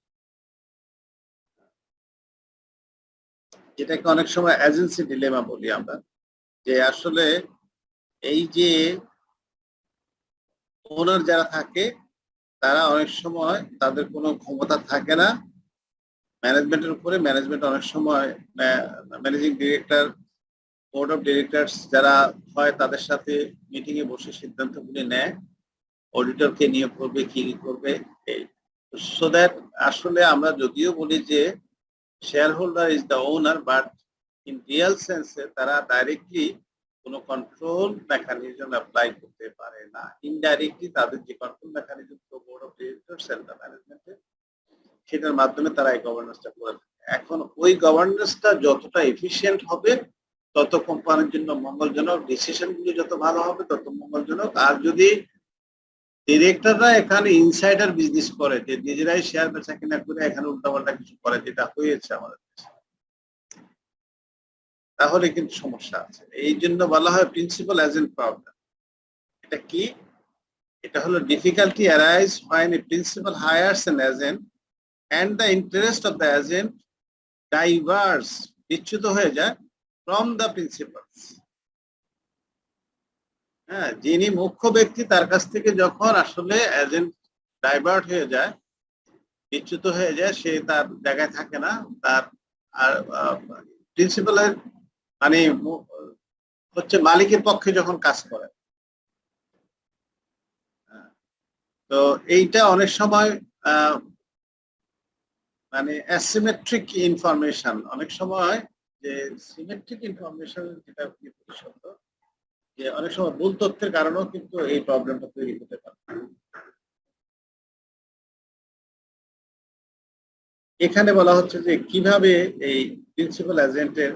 যেটাকে অনেক সময় এজেন্সি ডিলেমা বলি আমরা। যে আসলে এই যে ওনার যারা থাকে তারা অনেক সময় তাদের কোনো ক্ষমতা থাকে না ম্যানেজমেন্টের উপরে। ম্যানেজমেন্ট অনেক সময় managing director, board of directors যারা হয় তাদের সাথে মিটিং এ বসে সিদ্ধান্তগুলি নেয়, অডিটরকে নিয়োগ করবে, কি করবে। সো দ্যাট আসলে আমরা যদিও বলি যে share holder is the owner, but in real সেন্সে তারা ডাইরেক্টলি কোনো কন্ট্রোল মেকানিজম অ্যাপ্লাই করতে পারে না। ইনডাইরেক্টলি তাদের যে control mechanism board of directors and the ম্যানেজমেন্টের, সেটার মাধ্যমে তারা এই গভর্নেন্সটা করে থাকে। এখন ওই গভর্নেন্সটা যতটা এফিশিয়েন্ট হবে তত কোম্পানির জন্য মঙ্গলজনক, ডিসিশন গুলো যত ভালো হবে তত মঙ্গলজনক। আর যদি ডিরেক্টররা এখানে ইনসাইডার বিজনেস করে, যে নিজেরাই শেয়ার বেচা কিনা করে এখানে উল্টাপাল্টা কিছু করে, যেটা হয়েছে আমাদের দেশে, তাহলে কিন্তু সমস্যা আছে। এই জন্য বলা হয় প্রিন্সিপাল এজেন্ট প্রবলেম। এটা কি? এটা হলো difficulty arise when a principal hires an agent and the interest of the agent diverge, বিচ্যুত হয়ে যায় from the principals। হ্যাঁ, যিনি মুখ্য ব্যক্তি তার কাছ থেকে যখন আসলে এজেন্ট ডাইভার্ট হয়ে যায়, বিচ্যুত হয়ে যায়, সে তার জায়গায় থাকে না, তার আর প্রিন্সিপালের মানে হচ্ছে মালিকের পক্ষে যখন কাজ করে। তো এইটা অনেক সময় মানে অ্যাসিমেট্রিক ইনফরমেশন, অনেক সময় যে সিমেট্রিক ইনফরমেশন যেটা সত্য, যে অনেক সময় ভুল তথ্যের কারণেও কিন্তু এই প্রবলেমটা তৈরি হতে পারে। এখানে বলা হচ্ছে যে কিভাবে এই প্রিন্সিপাল এজেন্টের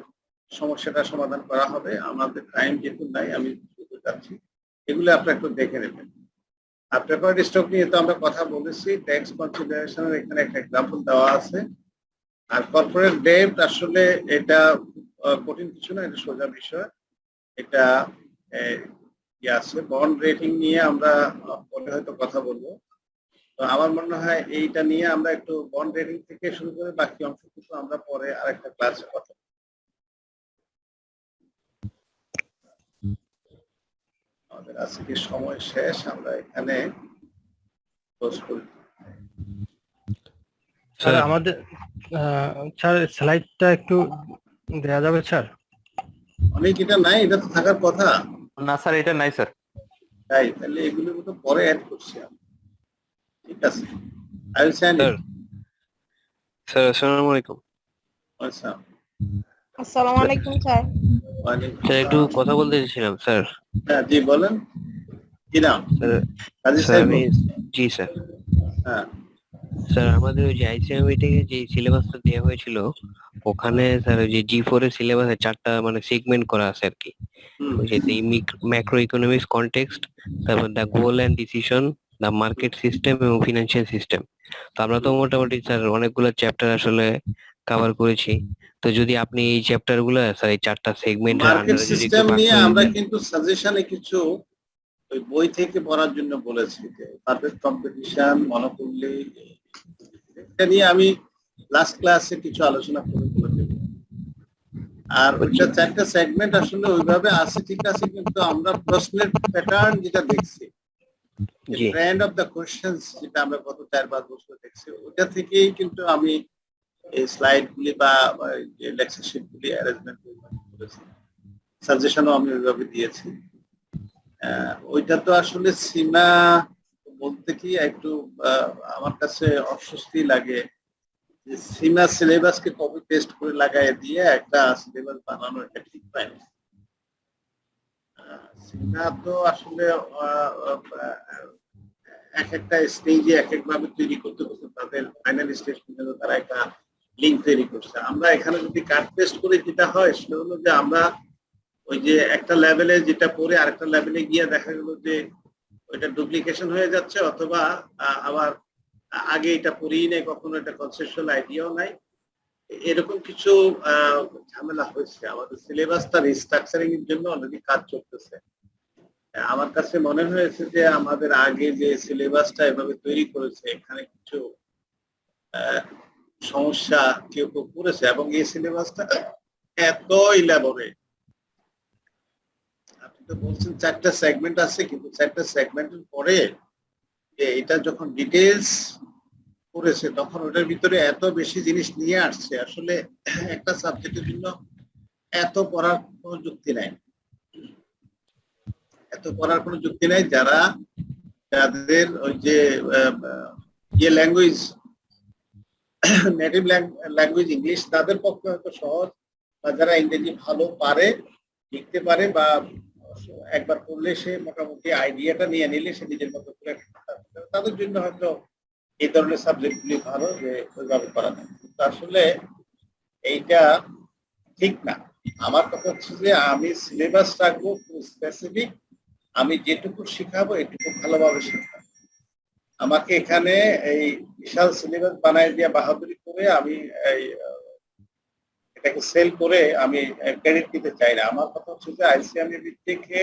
সমস্যাটা সমাধান করা হবে। আমাদের টাইম যেহেতু নাই, আমি যাচ্ছি, এগুলো আপনারা একটু দেখে নেবেন। আর প্রেফার্ড স্টক নিয়ে তো আমরা কথা বলেছি, ট্যাক্স কনসিডারেশনের এখানে একটা এক্সাম্পল দেওয়া আছে। আর কর্পোরেট ডেট আসলে এটা কঠিন কিছু না, এটা সোজা বিষয়। এটা আছে বন্ড রেটিং নিয়ে আমরা পরে হয়তো কথা বলবো। তো আমার মনে হয় এইটা নিয়ে আমরা একটু বন্ড রেটিং থেকে শুরু করে বাকি অংশ কিন্তু আমরা পরে আরেকটা ক্লাসে কথা বলবো। আমাদের আজকে সময় শেষ, আমরা এখানে ক্লোজ করি। স্যার আমাদের স্যার স্লাইডটা একটু দেয়া যাবে স্যার? অনেক এটা নাই, এটা তো থাকার কথা। না স্যার, এটা নাই স্যার। তাই তাহলে এগুলো তো পরে অ্যাড করছি আমি। ঠিক আছে, I will send it. Sir আসসালামু আলাইকুম। আচ্ছা, আসসালামু আলাইকুম স্যার। ওয়ালাইকুম স্যার একটু আসসালাম। কথা বলতে চাইছিলাম স্যার। হ্যাঁ জি বলেন, কি নাম? স্যার কাজী স্যার সাহেব? আমি জি স্যার। হ্যাঁ স্যার আমাদের ওই যে আইসিএমই থেকে যে সিলেবাসটা দেওয়া হয়েছিল, ওখানে স্যার ওই যে G4 এর সিলেবাসে 4টা মানে সেগমেন্ট করা আছে আর কি। হুম, ওই যে ম্যাক্রো ইকোনমিক্স কনটেক্সট, তারপর the goal and decision, the market system এবং ফিনান্সিয়াল সিস্টেম। তো আমরা তো মোটামুটি স্যার অনেকগুলো চ্যাপ্টার আসলে কভার করেছি। তো যদি আপনি এই চ্যাপ্টার গুলো স্যার এই 4টা সেগমেন্টের মার্কেট আন্ডারে যদি একটু সিস্টেম ভাগ নিয়ে করে আমরা দিতেন। কিন্তু সাজেশনে কিছু ওই বই থেকে পড়ার জন্য বলেছি, যে পারফেক্ট কম্পিটিশন, মনোপলি, এটা নিয়ে আমি লাস্ট ক্লাসে কিছু আলোচনা করে দেব। আর ওইটা 4টা সেগমেন্ট আসলে ওইভাবে আছে, ঠিক আছে, কিন্তু আমরা প্রশ্নের প্যাটার্ন যেটা দেখছি, জি ট্রেন্ড অফ দ্য কোশ্চেন্স যেটা আমরা গত 4-5 বছর দেখছি, ওটা থেকেই কিন্তু আমি এই স্লাইড গুলি বা যে লেকচার শিট গুলি অ্যারেঞ্জমেন্ট করেছি, সাজেশনও আমি ওইভাবে দিয়েছি। ওইটা তো আসলে সীমা বলতে কি একটু আমার কাছে অস্বস্তি লাগে, যে সীমা সিলেবাসকে কপি পেস্ট করে লাগাই দিয়ে একটা সিলেবাস বানানো, এটা ঠিক পাই না। সীমা তো আসলে এক একটা স্টেজে এক এক ভাবে তৈরি করতে করতে তাদের ফাইনাল স্টেজ পর্যন্ত তারা একটা লিঙ্ক তৈরি করছে। আমরা এখানে যদি কাট পেস্ট করে যেটা হয় সেটা হলো যে আমরা ওই যে একটা লেভেলে যেটা পড়ে আরেকটা লেভেলে গিয়ে দেখা গেল যে ওইটা ডুপ্লিকেশন হয়ে যাচ্ছে, অথবা আবার আগে এটা পড়েই নেই, কখনো এটা কনসেপচুয়াল আইডিয়াও নাই। এরকম কিছু ঝামেলা হয়েছে। আমাদের সিলেবাসটা রিস্ট্রাকচারিং এর জন্য অলরেডি কাজ চলতেছে। আমার কাছে মনে হয়েছে যে আমাদের আগে যে সিলেবাসটা এভাবে তৈরি করেছে, এখানে কিছু সমস্যা কেউ কেউ করেছে, এবং এই সিলেবাসটা এত ইলাবোরেট। আপনি তো বলছেন 4টা সেগমেন্ট আছে, কিন্তু 4টা সেগমেন্টের পরে এটা যখন ডিটেলস করেছে তখন ওটার ভিতরে এত বেশি জিনিস নিয়ে আসছে, আসলে একটা সাবজেক্টের জন্য এত পড়ার কোনো যুক্তি নাই। এত পড়ার কোনো যুক্তি নাই। যাদের ওই যে ইয়ে ল্যাঙ্গুয়েজ, নেটিভ ল্যাঙ্গুয়েজ ইংলিশ, তাদের পক্ষে হয়তো সহজ, বা যারা ইংরেজি ভালো পারে, লিখতে পারে, বা একবার পড়লে সে মোটামুটি আইডিয়াটা নিয়ে নিলে সে নিজের মতো করে তাদের জন্য হয়তো এই ধরনের সাবজেক্টগুলি ভালো, যে ওইভাবে করা যায়। কিন্তু আসলে এইটা ঠিক না। আমার কথা হচ্ছে যে আমি সিলেবাস রাখবো স্পেসিফিক, আমি যেটুকু শিখাবো এটুকু ভালোভাবে শিখাবো। আমাকে এখানে এই বিশাল সিলেবাস বানায় দিয়ে বাহাদুরি করে আমি এই এটাকে সেল করে আমি ক্রেডিট দিতে চাই না। আমার কথা হচ্ছে যে আইসিএমএ ভিত্তিকে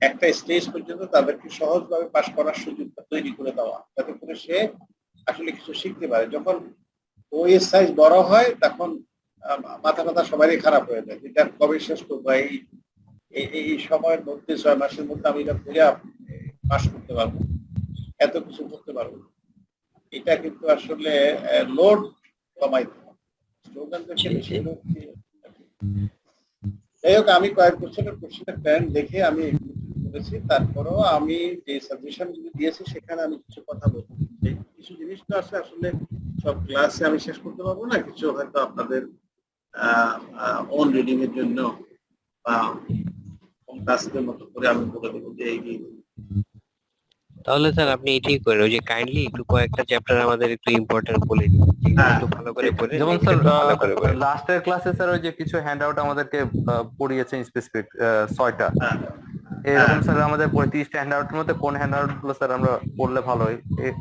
একটা স্টেজ পর্যন্ত তাদেরকে সহজভাবে পাস করার সুযোগটা তৈরি করে দেওয়া, যাতে করে সে আসলে কিছু শিখতে পারে। যখন ওই সাইজ বড় হয় তখন মাথা সবারই খারাপ হয়ে যায়, এটা কবে শেষ করবো, এই সময়ের মধ্যে 6 মাসের মধ্যে আমি এটা পুরো পাস করতে পারবো, এত কিছু করতে পারবো। এটা কিন্তু আসলে লোড কমাইতে হবে। স্টুডেন্টদেরকে বেশি লোড দিয়ে, যাই হোক আমি কয়েক বছরের কোশ্চেনের প্ল্যান দেখে আমি করেছি। তারপরেও আমি যে সাজেশন গুলো দিয়েছি সেখানে আমি কিছু কথা বলবো। কিছু জিনিস তো আছে আসলে সব ক্লাসে আমি শেষ করতে পারবো না, কিছু হয়তো আপনাদের ওন রিডিং এর জন্য বা ক্লাসের মতো করে আমি বলে দেবো যে এই তাহলে স্যার আপনি এটাই করেন, ওই যে কাইন্ডলি একটু কয়েকটা চ্যাপ্টার আমাদের একটু ইম্পর্টেন্ট বলে দিন, হ্যাঁ, একটু ভালো করে পড়ে যেমন next স্যার একটু ভালো করে পড়েন। লাস্টের ক্লাসে স্যার ওই যে কিছু হ্যান্ডআউট আমাদেরকে পড়িয়েছেন স্পেসিফিক 6টা, হ্যাঁ, এরকম স্যার আমাদের 35টা হ্যান্ডআউটের মধ্যে কোন হ্যান্ডআউট গুলো স্যার আমরা পড়লে ভালো হয়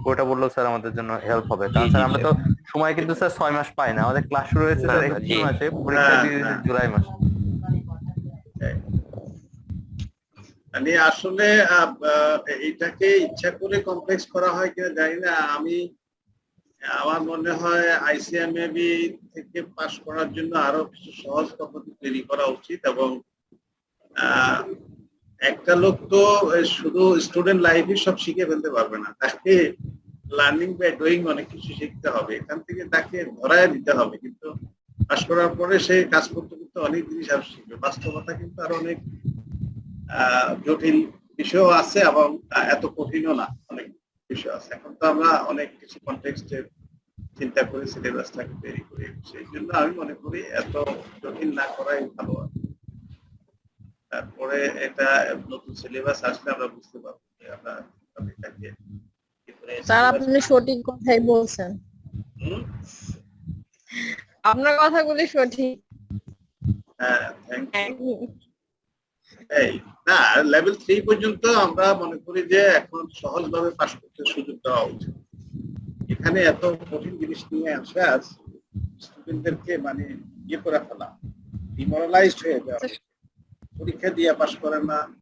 ওটা বললেও স্যার আমাদের জন্য হেল্প হবে। কারণ জি, স্যার জি, আমরা তো সময় কিন্তু স্যার 6 মাস পাই না, আমাদের ক্লাস শুরু হয়েছে না, স্যার না, এপ্রিল জি। মাসে, পরীক্ষা হ্যাঁ, দিয়ে দিয়েছে হ্যাঁ। জুলাই মাসে। মানে আসলে এটাকে ইচ্ছা করে কমপ্লেক্স করা হয় কিনা জানি না। আমার মনে হয় আইসিএমএবি থেকে পাস করার জন্য আরো কিছু সহজ পদ্ধতি তৈরি করা উচিত। এবং একটা লোক তো শুধু স্টুডেন্ট লাইফে সব শিখে ফেলতে পারবে না, তাকে লার্নিং বাই ডুইং অনেক কিছু শিখতে হবে, এখান থেকে তাকে ধরায় দিতে হবে। কিন্তু পাস করার পরে সে কাজ করতে করতে অনেক জিনিস আরো শিখবে। বাস্তবতা কিন্তু আরো অনেক জটিল বিষয় আছে এবং এত কঠিনও না, অনেক বিষয় আছে। এখন তো আমরা অনেক কিছু কনটেক্সটে চিন্তা করে সিলেবাসটাকে তৈরি করি, সেই জন্য আমি মনে করি এত জটিল না করাই ভালো। তারপরে এটা নতুন সিলেবাস আসলে আমরা বুঝতে পারবো যে আমরা এটাকে কি করে স্যার আপনি সঠিক কথাই বলছেন, আপনার কথাগুলি সঠিক। হ্যাঁ, থ্যাংক ইউ। এই না, লেভেল 3 পর্যন্ত আমরা মনে করি যে এখন সহজভাবে পাস করতে সুযোগ দেওয়া উচিত। এখানে এত কঠিন জিনিস নিয়ে আসা স্টুডেন্টদেরকে মানে ইয়ে করে ফেলা, ডিমোরালাইজড হয়ে যাওয়া, পরীক্ষা দিয়ে পাস করে না,